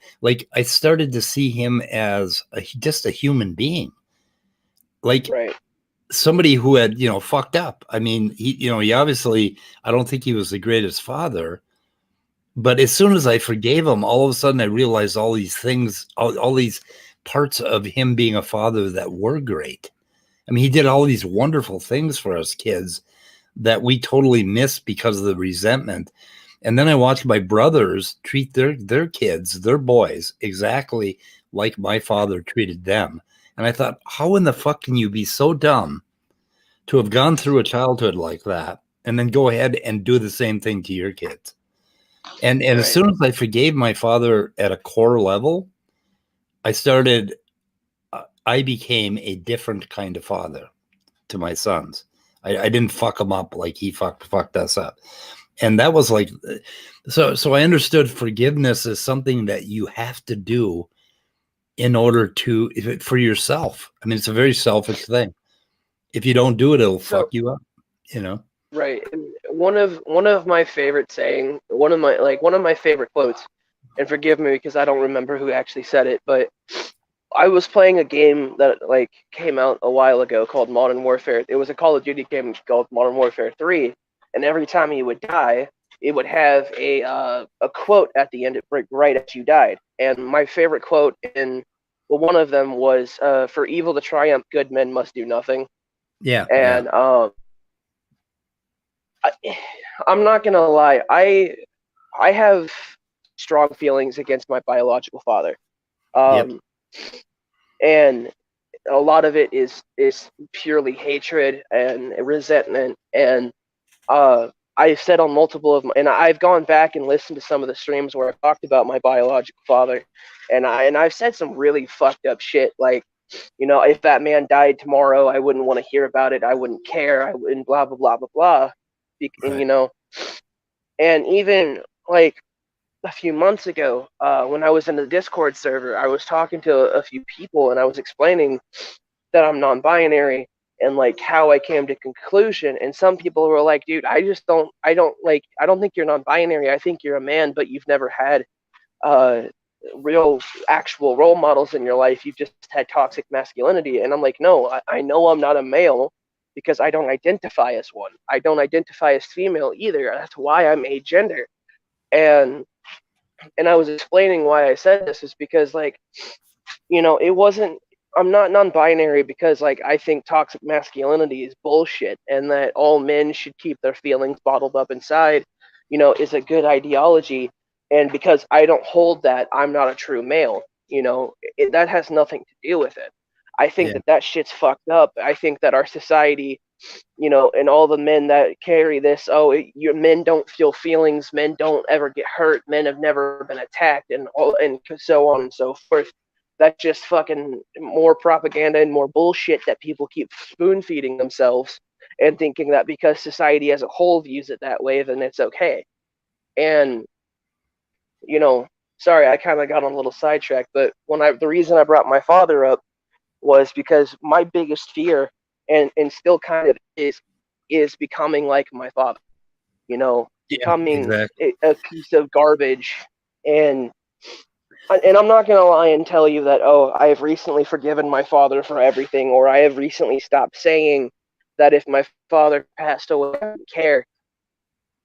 I started to see him as just a human being, right. Somebody who had, fucked up. I mean, he obviously, I don't think he was the greatest father, but as soon as I forgave him, all of a sudden I realized all these things, all these parts of him being a father that were great. I mean, he did all these wonderful things for us kids that we totally missed because of the resentment. And then I watched my brothers treat their kids, their boys, exactly like my father treated them. And I thought, how in the fuck can you be so dumb to have gone through a childhood like that and then go ahead and do the same thing to your kids? And right. As soon as I forgave my father at a core level, I became a different kind of father to my sons. I didn't fuck them up like he fucked us up. And that was like, so I understood forgiveness is something that you have to do in order for yourself. I mean, it's a very selfish thing. If you don't do it, it'll fuck you up, Right. And one of my favorite saying, one of my favorite quotes, and forgive me because I don't remember who actually said it, but I was playing a game that came out a while ago called Modern Warfare. It was a Call of Duty game called Modern Warfare 3. And every time you would die, it would have a quote at the end, right as you died. And my favorite quote one of them was, "For evil to triumph, good men must do nothing." Yeah. And I'm not gonna lie, I have strong feelings against my biological father, and a lot of it is purely hatred and resentment. And I've said on multiple and I've gone back and listened to some of the streams where I've talked about my biological father, and I've said some really fucked up shit. Like, you know, if that man died tomorrow, I wouldn't want to hear about it. I wouldn't care. I wouldn't blah blah blah blah blah. And Right. you know, and even like a few months ago, when I was in the Discord server, I was talking to a few people, and I was explaining that I'm non-binary and like how I came to conclusion. And some people were like, "Dude, I don't think you're non-binary. I think you're a man, but you've never had uh, real, actual role models in your life. You've just had toxic masculinity." And I'm like, "No, I know I'm not a male." Because I don't identify as one. I don't identify as female either. That's why I'm agender. And I was explaining why I said this is because like, you know, it wasn't, I'm not non-binary because like I think toxic masculinity is bullshit and that all men should keep their feelings bottled up inside, you know, is a good ideology. And because I don't hold that, I'm not a true male. You know, that has nothing to do with it. I think Yeah. that that shit's fucked up. I think that our society, you know, and all the men that carry this, oh, your men don't feel feelings, men don't ever get hurt, men have never been attacked, and all, and so on and so forth. That's just fucking more propaganda and more bullshit that people keep spoon feeding themselves and thinking that because society as a whole views it that way, then it's okay. And you know, sorry, I kind of got on a little sidetrack, but the reason I brought my father up was because my biggest fear, and still kind of is becoming like my father, you know, Yeah. becoming Exactly. a piece of garbage. and and I'm not gonna lie and tell you that, oh, I have recently forgiven my father for everything, or I have recently stopped saying that if my father passed away I wouldn't care.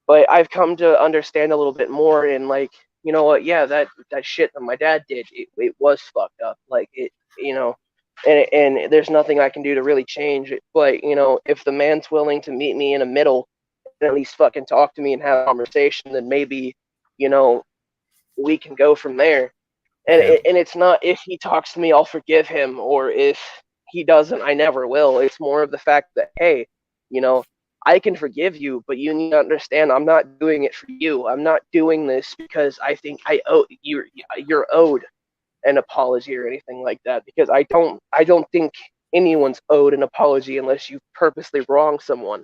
But I've come to understand a little bit more, and like, you know what, yeah, that shit that my dad did, it was fucked up, like it, you know. And there's nothing I can do to really change it, but you know, if the man's willing to meet me in the middle and at least fucking talk to me and have a conversation, then maybe, you know, we can go from there. And Yeah. it's not if he talks to me I'll forgive him, or if he doesn't I never will. It's more of the fact that, hey, you know, I can forgive you, but you need to understand I'm not doing it for you. I'm not doing this because I think I owe you're owed an apology or anything like that, because I don't think anyone's owed an apology unless you purposely wrong someone,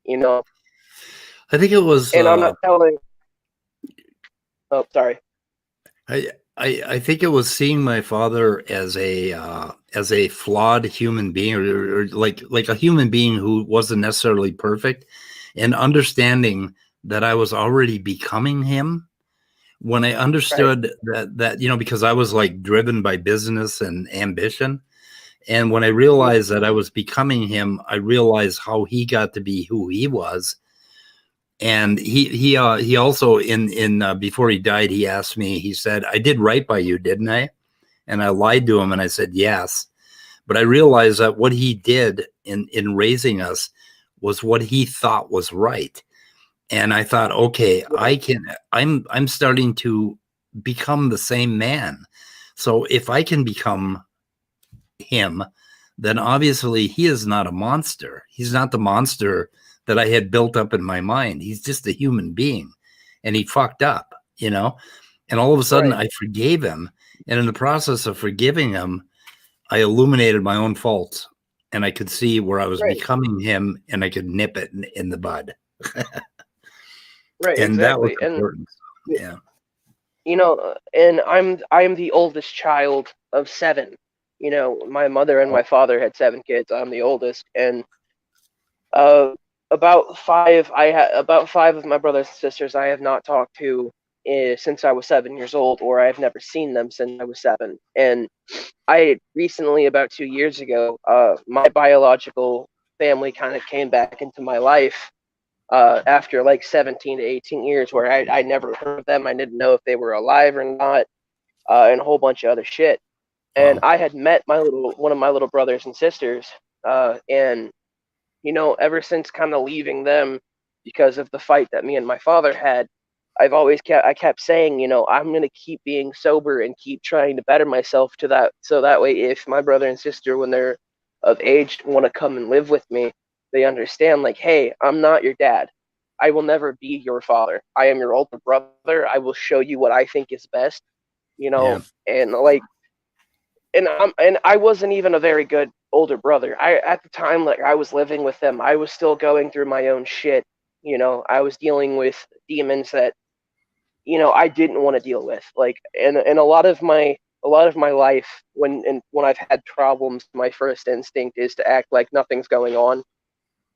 you know. I think it was. And I'm not telling, oh sorry. I think it was seeing my father as a flawed human being, or like a human being who wasn't necessarily perfect, and understanding that I was already becoming him. When I Right, understood that you know, because I was like driven by business and ambition, and when I realized that I was becoming him, I realized how he got to be who he was. And he also in before he died, he asked me, he said, "I did right by you, didn't I?" And I lied to him and I said yes. But I realized that what he did in raising us was what he thought was right. And I thought, okay, right, I'm starting to become the same man. So if I can become him, then obviously he is not a monster. He's not the monster that I had built up in my mind. He's just a human being, and he fucked up, you know? And all of a sudden right, I forgave him. And in the process of forgiving him, I illuminated my own faults, and I could see where I was right, becoming him, and I could nip it in the bud. right, And that was exactly. And important. Yeah. you know, and I'm the oldest child of seven. You know, my mother and Oh, my father had seven kids. I'm the oldest, and uh, about five of my brothers and sisters I have not talked to since I was 7 years old, or I've never seen them since I was seven. And I recently, about 2 years ago, my biological family kind of came back into my life after like 17 to 18 years, where I never heard of them. I didn't know if they were alive or not, and a whole bunch of other shit. And wow. I had met one of my little brothers and sisters, and you know, ever since kind of leaving them because of the fight that me and my father had, I kept saying, you know, I'm gonna keep being sober and keep trying to better myself to that, so that way if my brother and sister when they're of age want to come and live with me, they understand like, hey, I'm not your dad. I will never be your father. I am your older brother. I will show you what I think is best, you Yeah. know. And like, and I wasn't even a very good older brother. I at the time, like, I was living with them, I was still going through my own shit. I was dealing with demons that I didn't want to deal with. Like, and a lot of my life, when I've had problems, my first instinct is to act like nothing's going on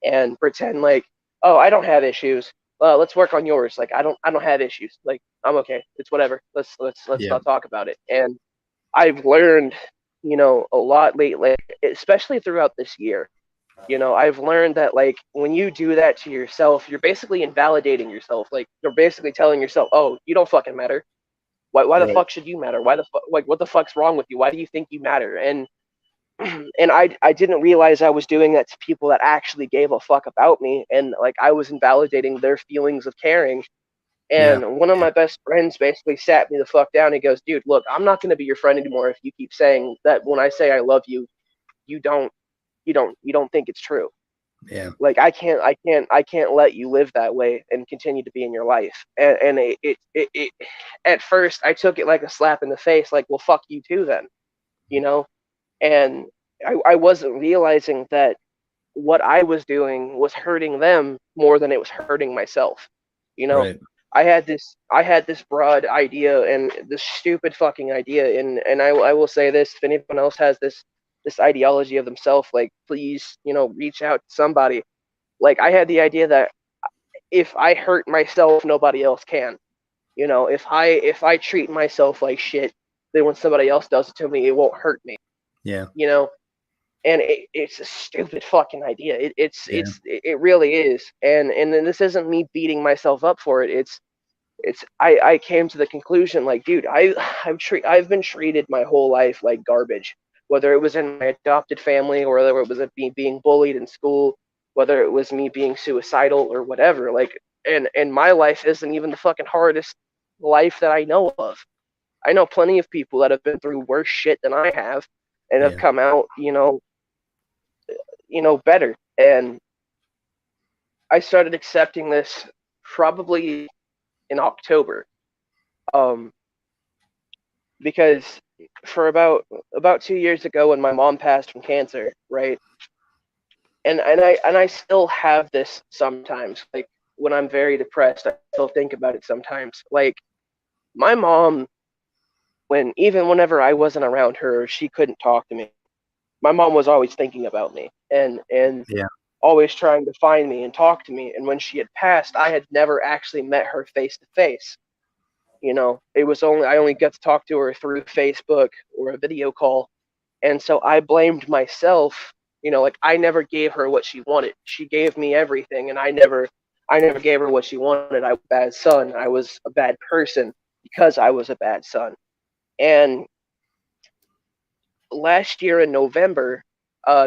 and pretend like, oh, I don't have issues. Let's work on yours. Like, I don't have issues. Like, I'm okay. It's whatever. Let's Yeah. not talk about it. And I've learned, a lot lately, especially throughout this year. I've learned that, like, when you do that to yourself, you're basically invalidating yourself. Like, you're basically telling yourself, oh, you don't fucking matter. Why the Right. fuck should you matter? Why the fuck, like, what the fuck's wrong with you? Why do you think you matter? And and I didn't realize I was doing that to people that actually gave a fuck about me, and like I was invalidating their feelings of caring. Yeah. And one of Yeah. my best friends basically sat me the fuck down. He goes, "Dude, look, I'm not going to be your friend anymore if you keep saying that when I say I love you, you don't think it's true. Yeah. Like, I can't let you live that way and continue to be in your life." And it at first I took it like a slap in the face, like, well, fuck you too then, you know. And I wasn't realizing that what I was doing was hurting them more than it was hurting myself. You know, Right. I had this broad idea and this stupid fucking idea, and I will say this: if anyone else has this ideology of themselves, like, please, reach out to somebody. Like, I had the idea that if I hurt myself, nobody else can. If I treat myself like shit, then when somebody else does it to me, it won't hurt me. Yeah. You know, and it's a stupid fucking idea. Yeah. It really is. And then this isn't me beating myself up for it. I came to the conclusion, like, dude, I've been treated my whole life like garbage, whether it was in my adopted family or whether it was me being bullied in school, whether it was me being suicidal or whatever. Like, and my life isn't even the fucking hardest life that I know of. I know plenty of people that have been through worse shit than I have and have Yeah. come out, better. And I started accepting this probably in October, um, because for about 2 years ago, when my mom passed from cancer, right, and I still have this sometimes, like, when I'm very depressed, I still think about it sometimes. Like, my mom, whenever I wasn't around her, she couldn't talk to me. My mom was always thinking about me, and Yeah. always trying to find me and talk to me. And when she had passed, I had never actually met her face to face. I only got to talk to her through Facebook or a video call. And so I blamed myself. Like, I never gave her what she wanted. She gave me everything, and I never gave her what she wanted. I was a bad son. I was a bad person because I was a bad son. And last year in November,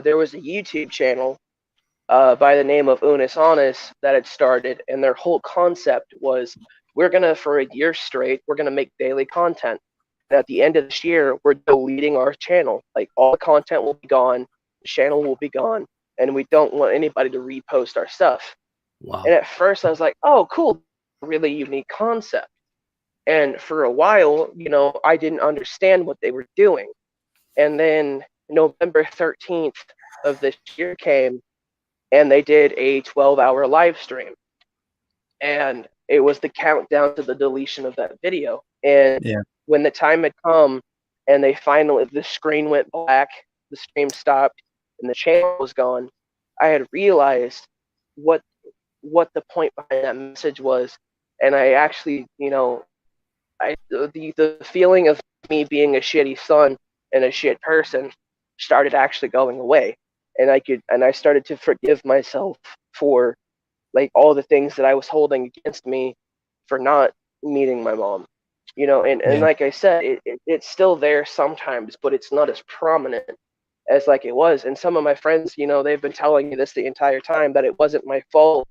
there was a YouTube channel by the name of Unis Honest that had started, and their whole concept was, for a year straight, we're gonna make daily content. And at the end of this year, we're deleting our channel. Like, all the content will be gone, the channel will be gone, and we don't want anybody to repost our stuff. And Wow. at first, I was like, oh, cool, really unique concept. And for a while, I didn't understand what they were doing. And then November 13th of this year came, and they did a 12-hour live stream, and it was the countdown to the deletion of that video. And Yeah. when the time had come and the screen went black, the stream stopped, and the channel was gone, I had realized what the point behind that message was. And I actually, the feeling of me being a shitty son and a shit person started actually going away. And I started to forgive myself for, like, all the things that I was holding against me for not meeting my mom. And Yeah. like I said, it's still there sometimes, but it's not as prominent as like it was. And some of my friends, they've been telling me this the entire time, that it wasn't my fault.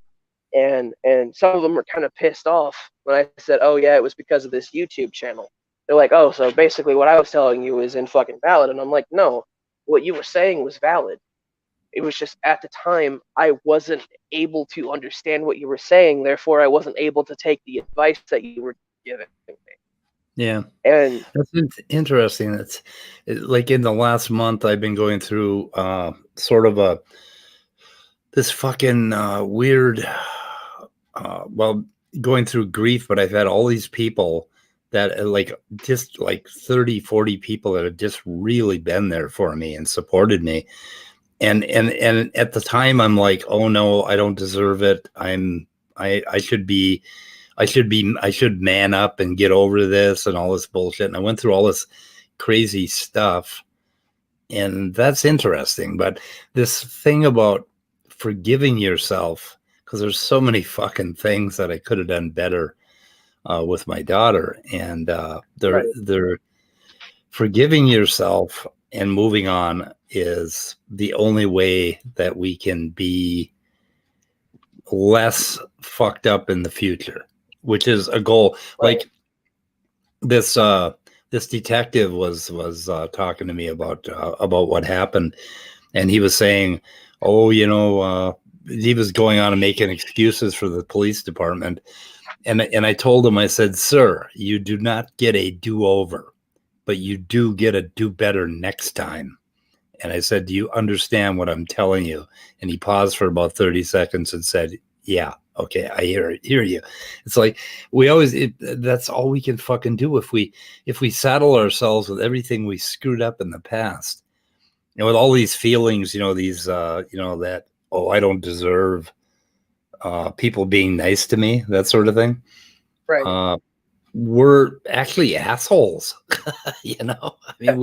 And some of them were kind of pissed off when I said, oh yeah, it was because of this YouTube channel. They're like, oh, so basically what I was telling you is in fucking valid. And I'm like, no, what you were saying was valid. It was just, at the time, I wasn't able to understand what you were saying. Therefore, I wasn't able to take the advice that you were giving me. Yeah. And That's interesting. Like in the last month, I've been going through sort of this fucking weird, well, going through grief, but I've had all these people that like just like 30, 40 people that have just really been there for me and supported me. And at the time I'm like, oh no, I don't deserve it. I should man up and get over this and all this bullshit. And I went through all this crazy stuff. And that's interesting. But this thing about forgiving yourself, because there's so many fucking things that I could have done better with my daughter. And they're forgiving yourself and moving on is the only way that we can be less fucked up in the future, which is a goal. Right. Like this detective was talking to me about what happened, and he was saying, oh, he was going on and making excuses for the police department, and I told him, I said, sir, you do not get a do-over, but you do get a do better next time. And I said, do you understand what I'm telling you? And he paused for about 30 seconds and said, yeah, okay, I hear you. It's like that's all we can fucking do if we saddle ourselves with everything we screwed up in the past. And with all these feelings, that, oh, I don't deserve people being nice to me, that sort of thing. Right. We're actually assholes. I mean,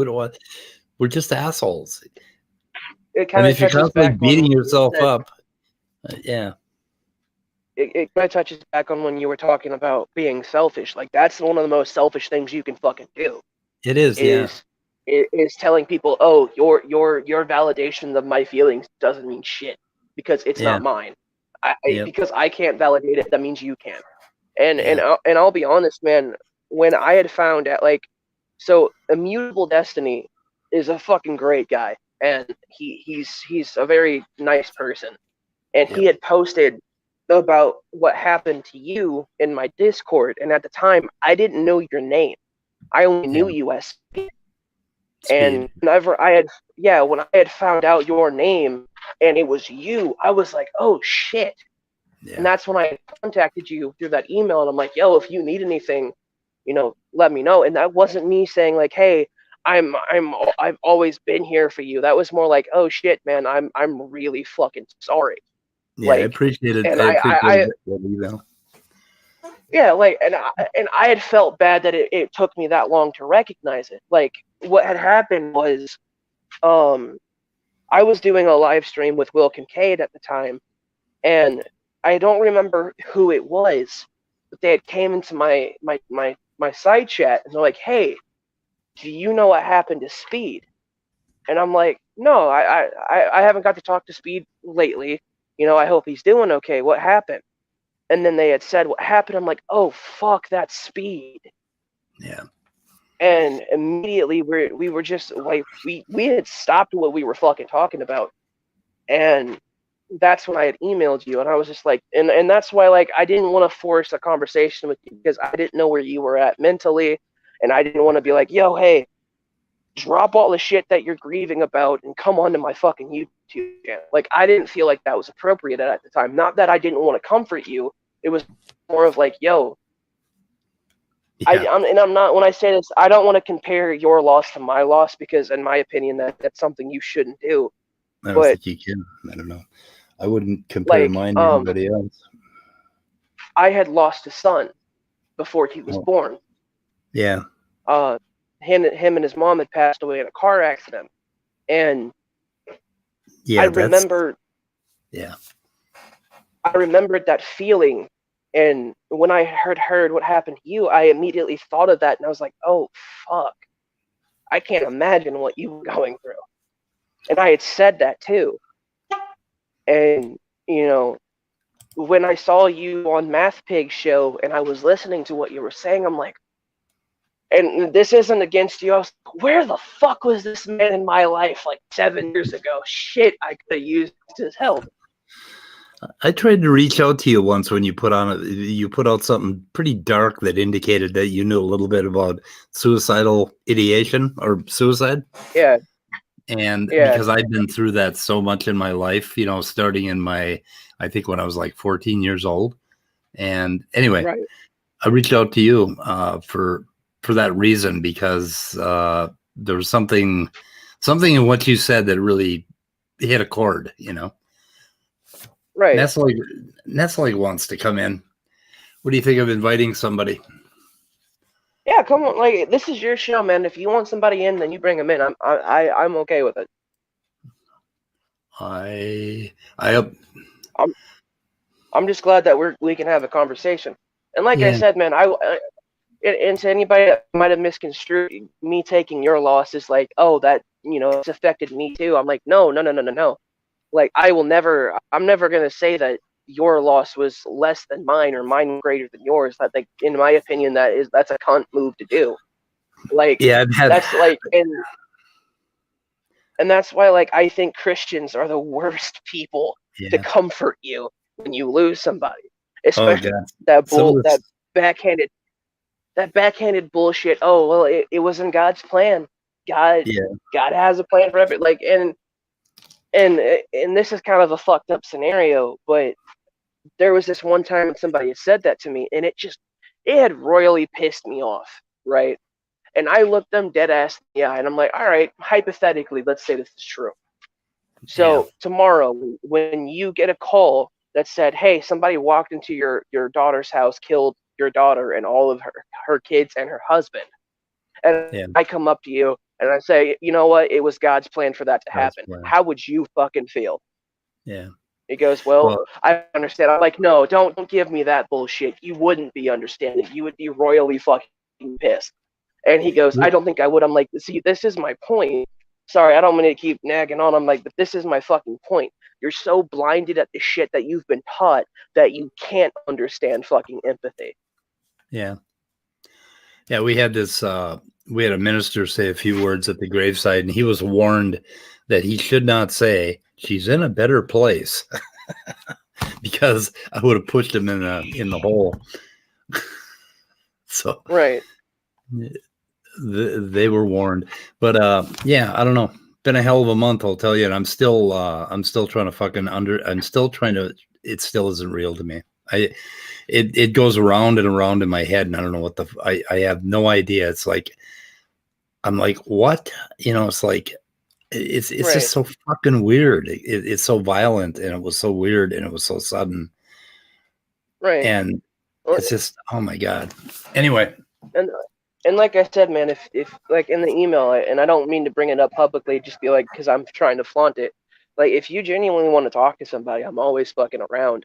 we're just assholes. It kind of if you're touches constantly back beating on yourself that, up, yeah. it kind of touches back on when you were talking about being selfish. Like that's one of the most selfish things you can fucking do. It is, yeah. Is telling people, oh, your validation of my feelings doesn't mean shit because it's Yeah. not mine. Yep. Because I can't validate it, that means you can. And Yeah. I'll be honest, man. When I had found out, like, so Immutable Destiny is a fucking great guy, and he's a very nice person, and he had posted about what happened to you in my Discord, and at the time I didn't know your name. I only knew you as Speed. And whenever when I had found out your name and it was you, I was like, oh shit. Yeah. And that's when I contacted you through that email, and I'm like, yo, if you need anything, let me know. And that wasn't me saying like, hey, I've always been here for you. That was more like, oh shit, man, I'm really fucking sorry. Yeah, like, I appreciate it. and I appreciate I that email. yeah, like, and I had felt bad that it took me that long to recognize it. Like, what had happened was, I was doing a live stream with Will Kincaid at the time, and I don't remember who it was, but they had came into my side chat, and they're like, hey, do you know what happened to Speed? And I'm like, no, I haven't got to talk to Speed lately. I hope he's doing okay. What happened? And then they had said what happened. I'm like, oh fuck, that's Speed. Yeah. And immediately we were just like, we had stopped what we were fucking talking about, and that's when I had emailed you, and I was just like, and that's why, like, I didn't want to force a conversation with you because I didn't know where you were at mentally, and I didn't want to be like, yo, hey, drop all the shit that you're grieving about and come onto my fucking YouTube channel. Like, I didn't feel like that was appropriate at the time. Not that I didn't want to comfort you. It was more of like, yo, Yeah. I'm not, when I say this, I don't want to compare your loss to my loss because, in my opinion, that's something you shouldn't do. I don't think you can. I don't know. I wouldn't compare Like, mine to anybody else. I had lost a son before he was born. Yeah. Him and his mom had passed away in a car accident, and yeah, I remember. Yeah. I remembered that feeling, and when I heard what happened to you, I immediately thought of that, and I was like, oh fuck, I can't imagine what you were going through. And I had said that too. And when I saw you on Math Pig's show and I was listening to what you were saying, I'm like, and this isn't against you, I was like, where the fuck was this man in my life like 7 years ago? Shit, I could have used his help. I tried to reach out to you once when you put out something pretty dark that indicated that you knew a little bit about suicidal ideation or suicide. Yeah, And yeah, because I've been through that so much in my life, starting in I think when I was like 14 years old. And anyway, right, I reached out to you for that reason because there was something in what you said that really hit a chord. right. Nestle wants to come in. What do you think of inviting somebody? Yeah, come on. Like, this is your show, man. If you want somebody in, then you bring them in. I'm okay with it. I I'm I'm just glad that we can have a conversation. And like I yeah said, man, and to anybody that might have misconstrued me taking your loss is like, oh, that it's affected me too. I'm like, no, no, no, no, no, no. Like, I'm never gonna say that your loss was less than mine or mine greater than yours. That, like, in my opinion, that's a cunt move to do. Like, yeah I've had that's like, and that's why, like, I think Christians are the worst people to yeah comfort you when you lose somebody, oh especially god that some of bull this backhanded that backhanded bullshit. Oh well, it wasn't God's plan. God yeah God has a plan for everything. Like, and this is kind of a fucked up scenario, but there was this one time when somebody had said that to me, and it had royally pissed me off, right? And I looked them dead ass in the eye, and I'm like, all right, hypothetically, let's say this is true. yeah So tomorrow, when you get a call that said, "Hey, somebody walked into your daughter's house, killed your daughter and all of her kids and her husband," and yeah I come up to you and I say, "You know what? It was God's plan for that to that's happen." plan. How would you fucking feel? Yeah, He goes, "Well, well I understand." I'm like, "No, don't give me that bullshit. You wouldn't be understanding. You would be royally fucking pissed." And he goes, "I don't think I would." I'm like, "See, this is my point. Sorry, I don't mean to keep nagging on." I'm like, "But this is my fucking point. You're so blinded at the shit that you've been taught that you can't understand fucking empathy." yeah yeah we had a minister say a few words at the graveside, and he was warned that he should not say she's in a better place because I would have pushed him in the hole. So Right. they were warned, but yeah, I don't know. Been a hell of a month, I'll tell you, and I'm still trying to I'm still trying to. It still isn't real to me. It goes around and around in my head, and I don't know what I have no idea. It's like I'm like, what? It's like it's Right. just so fucking weird. It's so violent, and it was so weird, and it was so sudden, Right. and Well, it's just, oh my god. Anyway, and and like I said, man, if like in the email, and I don't mean to bring it up publicly, just be like, because I'm trying to flaunt it. Like, if you genuinely want to talk to somebody, I'm always fucking around.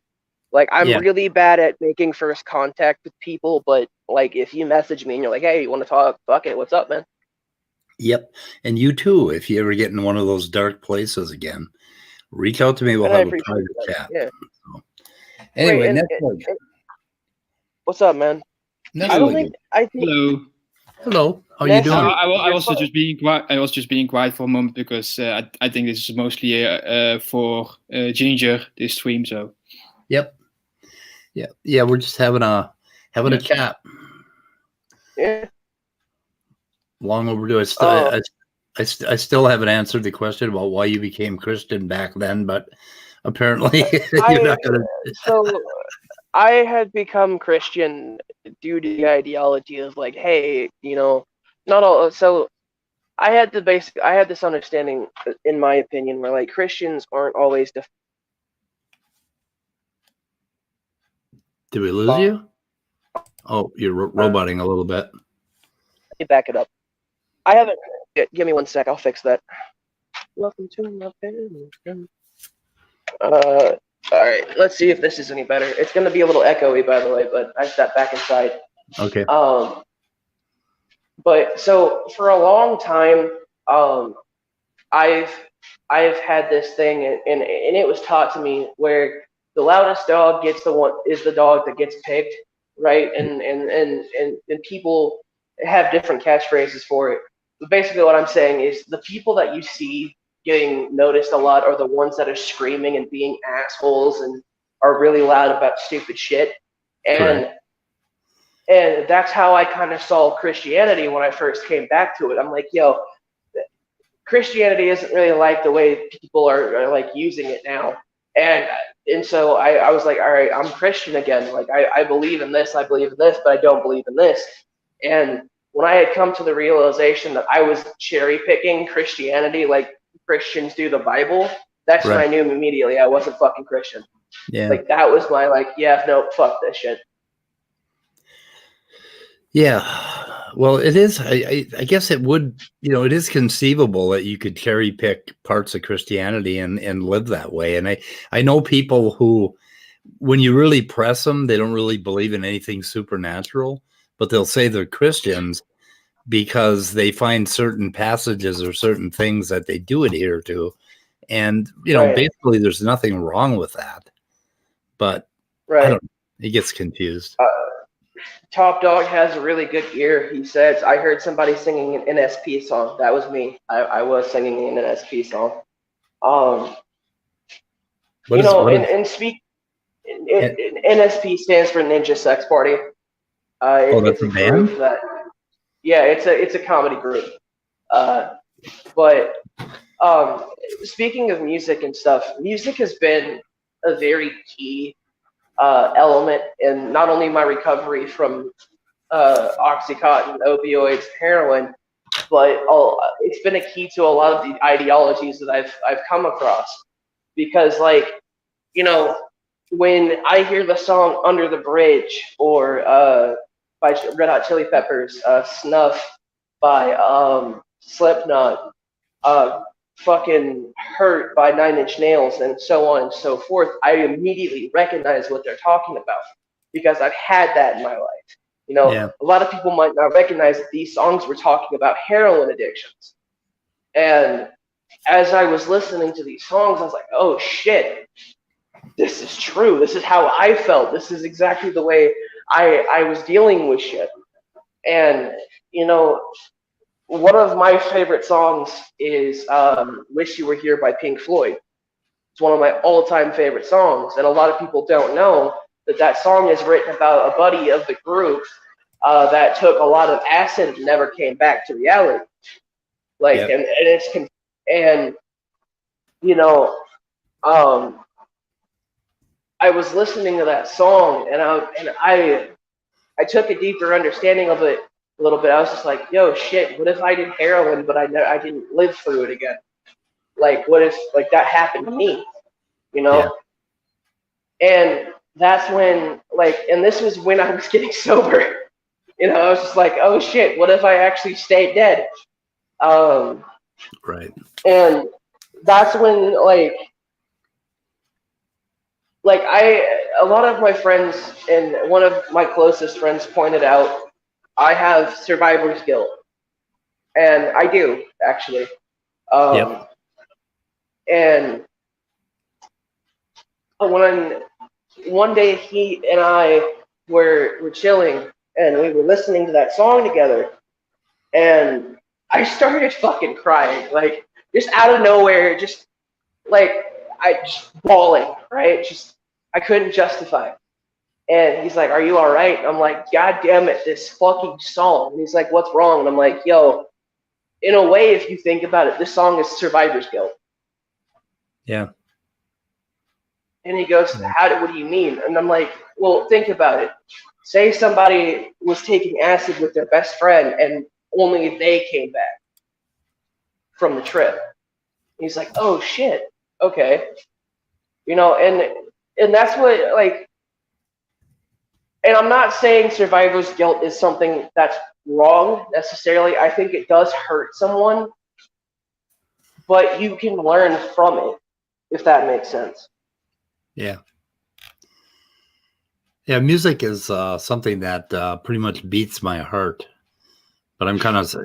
Like, I'm yeah, really bad at making first contact with people, but like, if you message me and you're like, "Hey, you want to talk? Fuck it, what's up, man?" yep. And you too, if you ever get in one of those dark places again, reach out to me. We'll And I have a appreciate private that. chat. Yeah. So, Right. anyway, And what's up, man? I don't Hello. think I think Hello. hello, how you Ness, doing? I you're was fine. just being quiet. I was just being quiet for a moment because I think this is mostly for Ginger this stream. So Yep, yeah. We're just having a yeah. chat. Yeah. Long overdue. Oh, I still haven't answered the question about why you became Christian back then, but apparently you're I not gonna. so I had become Christian due to the ideology of, like, hey, not all. So I had this understanding, in my opinion, where, like, Christians aren't always Did we lose you? Oh, you're roboting a little bit. back it up. I haven't. Give me one sec. I'll fix that. Welcome to my family. All right. Let's see if this is any better. It's gonna be a little echoey, by the way, but I stepped back inside. Okay. But so for a long time, um, I've I've had this thing, and it was taught to me where the loudest dog gets the one is the dog that gets picked, right? And people have different catchphrases for it. But basically, what I'm saying is the people that you see getting noticed a lot are the ones that are screaming and being assholes are really loud about stupid shit. And that's how I kind of saw Christianity when I first came back to it. I'm like, yo, Christianity isn't really like the way people are like using it now. And so I was like, all right, I'm Christian again. Like I believe in this, but I don't believe in this. And when I had come to the realization that I was cherry picking Christianity like Christians do the Bible, that's when I knew immediately I wasn't fucking Christian. Yeah. Like that was my like, yeah, no, fuck this shit. Yeah. Well, it is. I guess it would, it is conceivable that you could cherry pick parts of Christianity and live that way. And I know people who, when you really press them, they don't really believe in anything supernatural, but they'll say they're Christians because they find certain passages or certain things that they do adhere to. And, basically there's nothing wrong with that. But I don't know. He gets confused. Top Dog has a really good ear. He says, I heard somebody singing an NSP song. That was me. I was singing an NSP song. NSP stands for Ninja Sex Party. That's a band? It's a comedy group. But speaking of music and stuff, music has been a very key element in not only my recovery from Oxycontin, opioids, heroin, but it's been a key to a lot of the ideologies that I've come across. Because, like, when I hear the song "Under the Bridge" or by Red Hot Chili Peppers, "Snuff" by Slipknot, fucking "Hurt" by Nine Inch Nails, and so on and so forth, I immediately recognize what they're talking about because I've had that in my life. A lot of people might not recognize that these songs were talking about heroin addictions. And as I was listening to these songs, I was like, oh shit, this is true. This is how I felt. This is exactly the way I was dealing with shit. And, one of my favorite songs is Wish You Were Here by Pink Floyd. It's one of my all-time favorite songs, and a lot of people don't know that song is written about a buddy of the group that took a lot of acid and never came back to reality. Like, and it's, and, I was listening to that song, and I took a deeper understanding of it a little bit. I was just like, yo, shit, what if I did heroin, but I didn't live through it again? Like, what if, like, that happened to me, And that's when, like, and this was when I was getting sober. I was just like, oh, shit, what if I actually stayed dead? Right. And that's when, a lot of my friends and one of my closest friends pointed out, I have survivor's guilt. And I do, actually. And when one day he and I were chilling and we were listening to that song together, and I started fucking crying, like, just out of nowhere, just bawling, right? I couldn't justify it. And he's like, are you all right? And I'm like, God damn it, this fucking song. And he's like, what's wrong? And I'm like, yo, in a way, if you think about it, this song is survivor's guilt. Yeah. And he goes, what do you mean? And I'm like, well, think about it. Say somebody was taking acid with their best friend and only they came back from the trip. And he's like, oh shit, okay. And that's what, like, and I'm not saying survivor's guilt is something that's wrong necessarily. I think it does hurt someone, but you can learn from it, if that makes sense. Yeah. Yeah, music is something that pretty much beats my heart. But I'm kind of,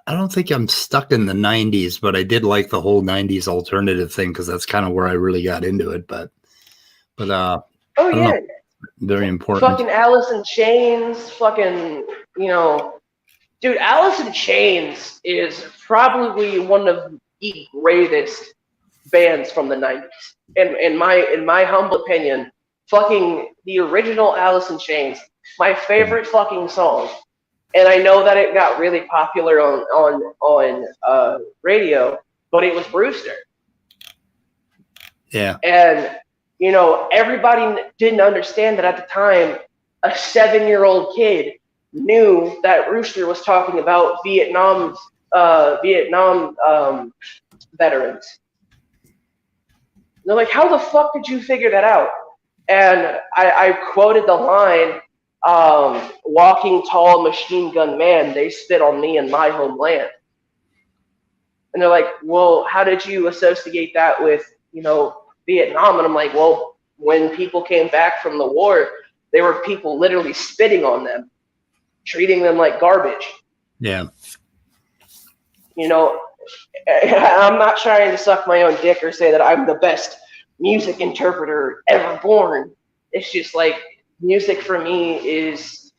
I don't think I'm stuck in the 90s, but I did like the whole 90s alternative thing because that's kind of where I really got into it. But oh yeah, very important. Fucking Alice in Chains, fucking, dude, Alice in Chains is probably one of the greatest bands from the 90s. in my humble opinion, fucking the original Alice in Chains, my favorite fucking song. And I know that it got really popular on radio, but it was Brewster. Yeah. And everybody didn't understand that at the time. A 7-year-old kid knew that Brewster was talking about Vietnam veterans. They're like, how the fuck did you figure that out? And I quoted the line, walking tall machine gun man, they spit on me in my homeland. And they're like, well, how did you associate that with, Vietnam? And I'm like, well, when people came back from the war, there were people literally spitting on them, treating them like garbage. Yeah. I'm not trying to suck my own dick or say that I'm the best music interpreter ever born. It's just like music for me is.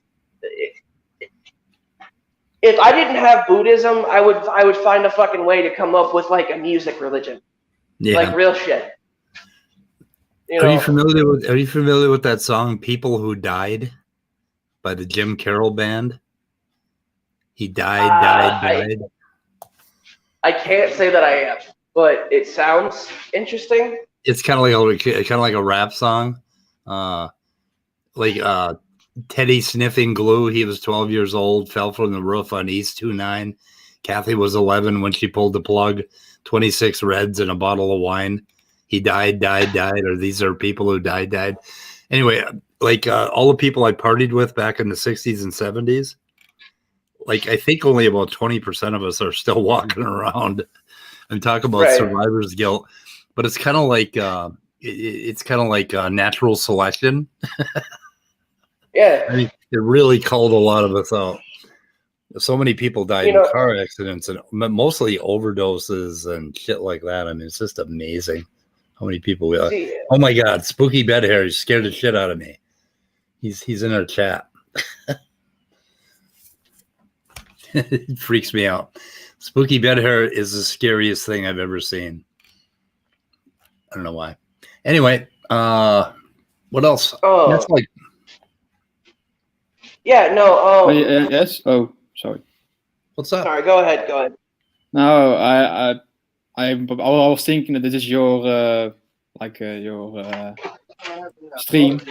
If I didn't have Buddhism, I would find a fucking way to come up with like a music religion. Yeah. Like real shit. Are you familiar with that song "People Who Died" by the Jim Carroll Band? He died. I can't say that I am, but it sounds interesting. It's kind of like a rap song, Teddy sniffing glue. He was 12 years old, fell from the roof on East 29. Kathy was 11 when she pulled the plug. 26 Reds and a bottle of wine. He died, or these are people who died. Anyway, all the people I partied with back in the 60s and 70s, I think only about 20% of us are still walking around and talk about survivor's guilt. But it's kind of like natural selection. Yeah. I mean, it really called a lot of us out. So many people died in car accidents and mostly overdoses and shit like that. I mean, it's just amazing how many people we are. Oh my God, Spooky Bed Hair scared the shit out of me. He's in our chat. It freaks me out. Spooky Bed Hair is the scariest thing I've ever seen. I don't know why. Anyway, what else? Oh. That's like. Yeah, no. Yes. Oh, sorry. What's up? Sorry, go ahead. No, I was thinking that this is your stream,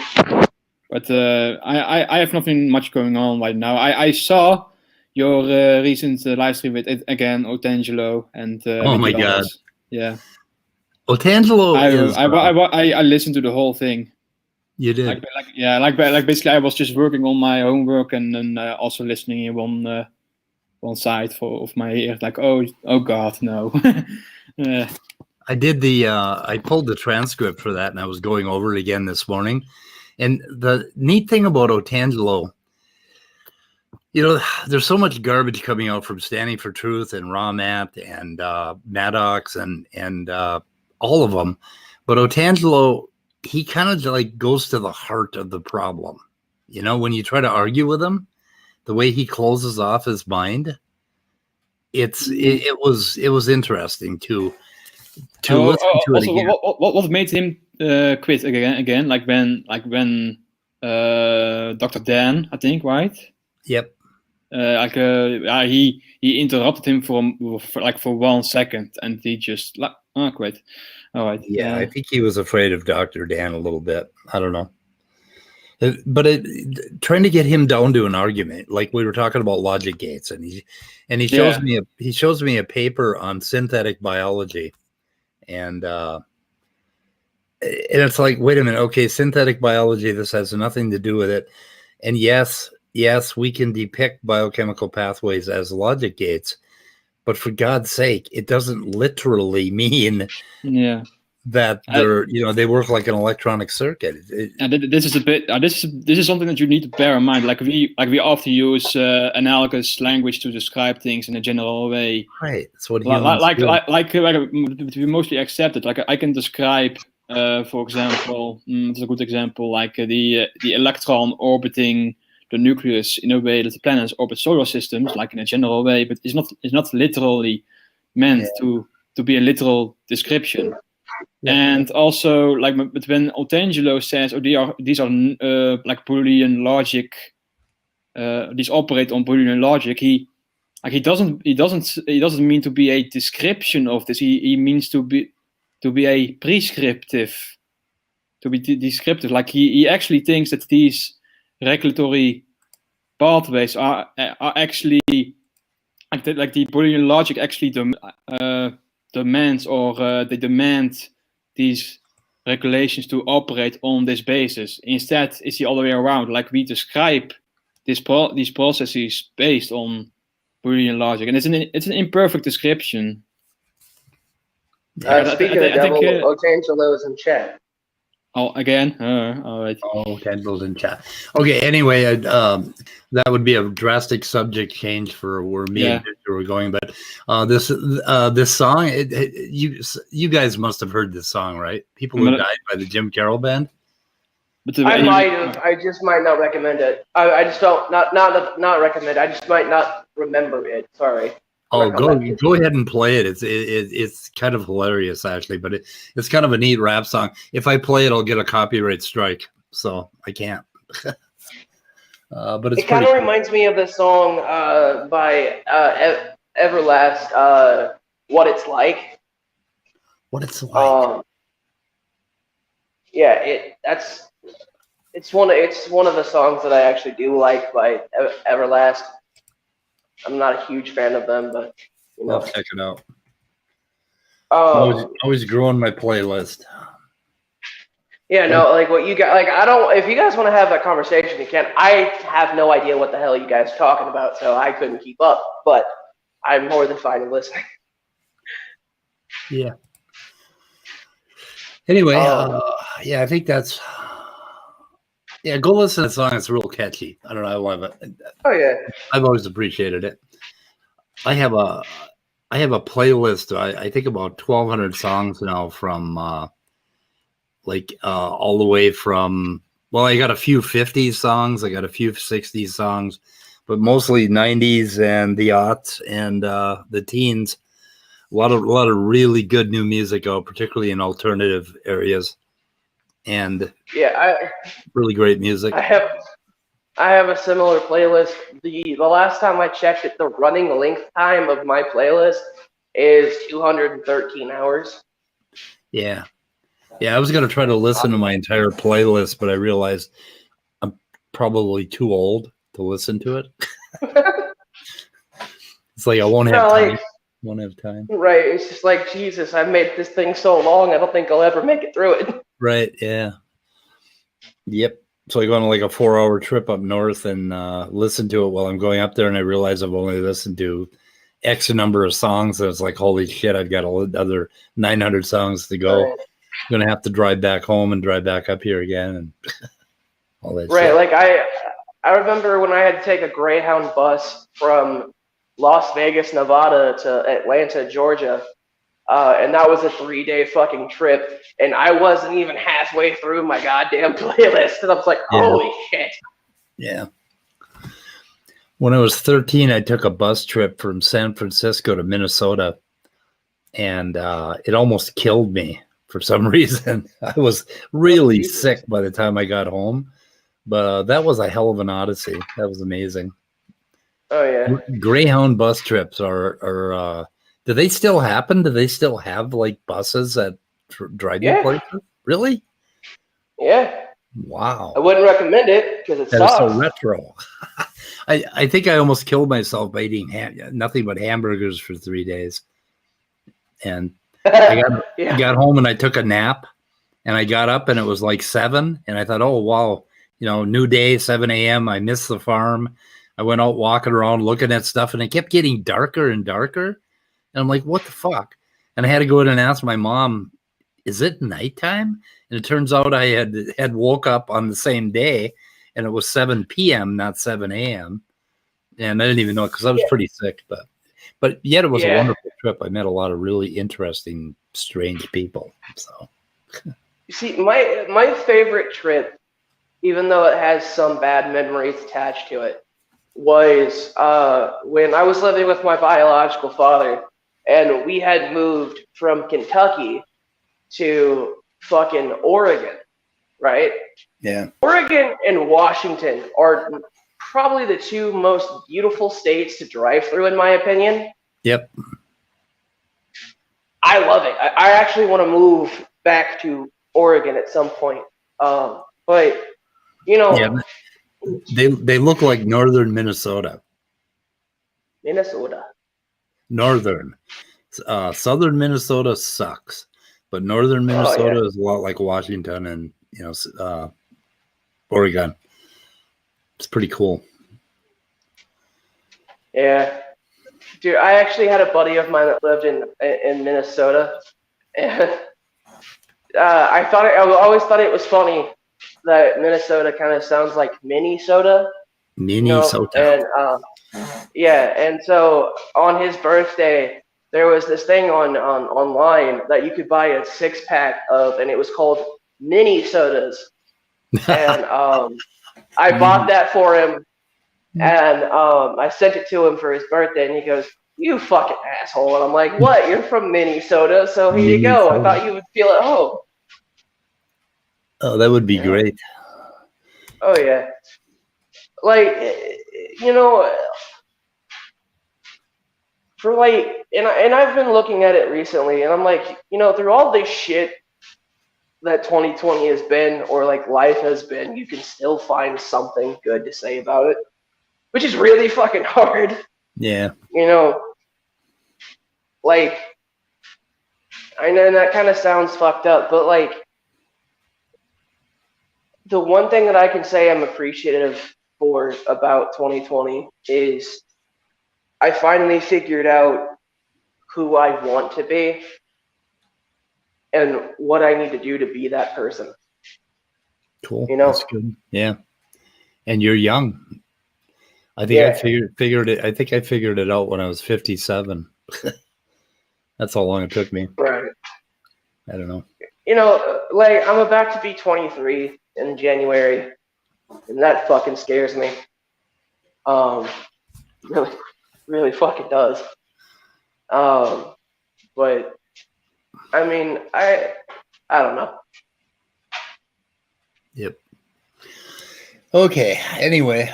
but I have nothing much going on right now. I saw your recent live stream with it again, Otangelo, and oh my God, yeah, Otangelo is. I listened to the whole thing. You did, basically I was just working on my homework and then also listening in one side of my ear, like oh God, no. I did I pulled the transcript for that and I was going over it again this morning. And the neat thing about Otangelo, there's so much garbage coming out from Standing for Truth and Ramat and Maddox and all of them. But Otangelo, he kind of goes to the heart of the problem. When you try to argue with him, the way he closes off his mind, it was interesting to listen to it again. What made him quit again? Like when Dr. Dan, I think, right? Yep. He interrupted him for 1 second, and he just quit. All right. Yeah, I think he was afraid of Dr. Dan a little bit. I don't know. But trying to get him down to an argument, like we were talking about logic gates, and he shows me a paper on synthetic biology, and it's like, wait a minute, okay, synthetic biology, this has nothing to do with it, and yes, we can depict biochemical pathways as logic gates, but for God's sake, it doesn't literally mean that they're they work like an electronic circuit. This is a bit. This is something that you need to bear in mind. Like we often use analogous language to describe things in a general way. Right. That's what we mostly accept it. Like I can describe, for example, it's a good example, like the electron orbiting the nucleus in a way that the planets orbit solar systems, like in a general way, but it's not literally meant to be a literal description. Yeah. And also, like, but when Otangelo says, "Oh, these are like Boolean logic," these operate on Boolean logic. He doesn't mean to be a description of this. He means to be a prescriptive, to be descriptive. Like he actually thinks that these regulatory pathways are actually like the Boolean logic actually demands or they demand these regulations to operate on this basis. Instead, it's the other way around. Like we describe these processes based on Boolean logic, and it's an imperfect description. Speaking of devil, Otangelo is in chat. Oh, again? All right. Oh, Kendall's in chat. Okay, anyway, that would be a drastic subject change for where me and Victor were going. But this song, you guys must have heard this song, right? People Who Died by the Jim Carroll Band. I might have. I just might not recommend it. I just don't not recommend. I just might not remember it. Sorry. Oh, go ahead and play it. It's kind of hilarious actually, but it's kind of a neat rap song. If I play it, I'll get a copyright strike, so I can't. But it kind of reminds me of the song by Everlast, "What It's Like." What It's Like. Yeah, it's one of the songs that I actually do like by Everlast. I'm not a huge fan of them, but you know. I'll check it out. Always growing my playlist. Yeah, no, like what you got. Like I don't. If you guys want to have that conversation, you can. I have no idea what the hell you guys are talking about, so I couldn't keep up. But I'm more than fine in listening. Yeah. Anyway, yeah, I think that's. Yeah, go listen to the song. It's real catchy. I don't know. I love it. Oh yeah, I've always appreciated it. I have a playlist. I think about 1,200 songs now from all the way from. Well, I got a few 50s songs. I got a few 60s songs, but mostly 90s and the aughts and the teens. A lot of really good new music out, particularly in alternative areas. And really great music. I have a similar playlist. The last time I checked it, the running length time of my playlist is 213 hours. Yeah, I was gonna try to listen to my entire playlist, but I realized I'm probably too old to listen to it. It's like I won't have time. Won't have time. Right. It's just like, Jesus, I've made this thing so long, I don't think I'll ever make it through it. Right, yeah. Yep. So I go on like a 4-hour trip up north and listen to it while I'm going up there, and I realize I've only listened to X number of songs, and it's like, holy shit, I've got another 900 songs to go. Right. I'm going to have to drive back home and drive back up here again and all that right, shit. Like I remember when I had to take a Greyhound bus from Las Vegas, Nevada to Atlanta, Georgia. And that was a 3-day fucking trip. And I wasn't even halfway through my goddamn playlist. And I was like, holy shit. Yeah. When I was 13, I took a bus trip from San Francisco to Minnesota. And it almost killed me for some reason. I was really sick by the time I got home. But that was a hell of an odyssey. That was amazing. Oh, yeah. Greyhound bus trips are do they still happen? Do they still have like buses that drive you places? Really? Yeah. Wow. I wouldn't recommend it because it's so retro. I think I almost killed myself by eating nothing but hamburgers for 3 days. And I got home and I took a nap, and I got up and it was like 7, and I thought, oh wow, new day, 7 a.m. I missed the farm. I went out walking around looking at stuff, and it kept getting darker and darker. And I'm like, what the fuck? And I had to go in and ask my mom, is it nighttime? And it turns out I had woke up on the same day, and it was 7 p.m., not 7 a.m. And I didn't even know it because I was pretty sick. But yet it was a wonderful trip. I met a lot of really interesting, strange people. So, you see, my favorite trip, even though it has some bad memories attached to it, was when I was living with my biological father, and we had moved from Kentucky to fucking Oregon, right? Yeah. Oregon and Washington are probably the two most beautiful states to drive through, in my opinion. Yep. I love it. I actually want to move back to Oregon at some point. But you know, Yeah. They look like northern Minnesota. Minnesota. Northern. Southern Minnesota sucks, but northern Minnesota is a lot like Washington and Oregon. It's pretty cool. Yeah, dude. I actually had a buddy of mine that lived in Minnesota, and I always thought it was funny that Minnesota kind of sounds like Minnesota. Minnesota. And and so on his birthday, there was this thing online that you could buy a 6-pack of, and it was called mini sodas. And I bought that for him, and I sent it to him for his birthday, and he goes, "You fucking asshole!" And I'm like, "What? You're from Minnesota, so here you go. I thought you would feel at home." Oh, that would be great. Oh yeah, like for like, and I've been looking at it recently, and I'm like, through all this shit that 2020 has been, or like life has been, you can still find something good to say about it, which is really fucking hard. Yeah. Like, I know that kind of sounds fucked up, but like, the one thing that I can say I'm appreciative for about 2020 is I finally figured out who I want to be and what I need to do to be that person. Cool. That's good. Yeah. And you're young. I think I figured it. I think I figured it out when I was 57. That's how long it took me. Right. I don't know. Like, I'm about to be 23 in January, and that fucking scares me. Really, really fucking does. But I mean, I don't know. Yep. Okay. Anyway,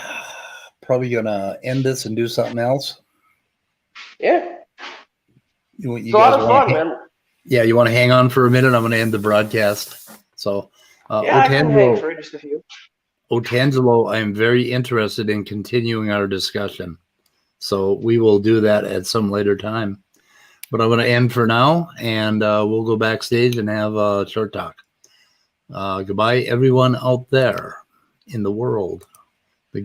probably gonna end this and do something else. Yeah. You it's a lot of fun, man. Yeah, you want to hang on for a minute? I'm going to end the broadcast. So, I can hang for just a few. Otangelo, I am very interested in continuing our discussion. So we will do that at some later time. But I'm going to end for now, and we'll go backstage and have a short talk. Goodbye, everyone out there in the world.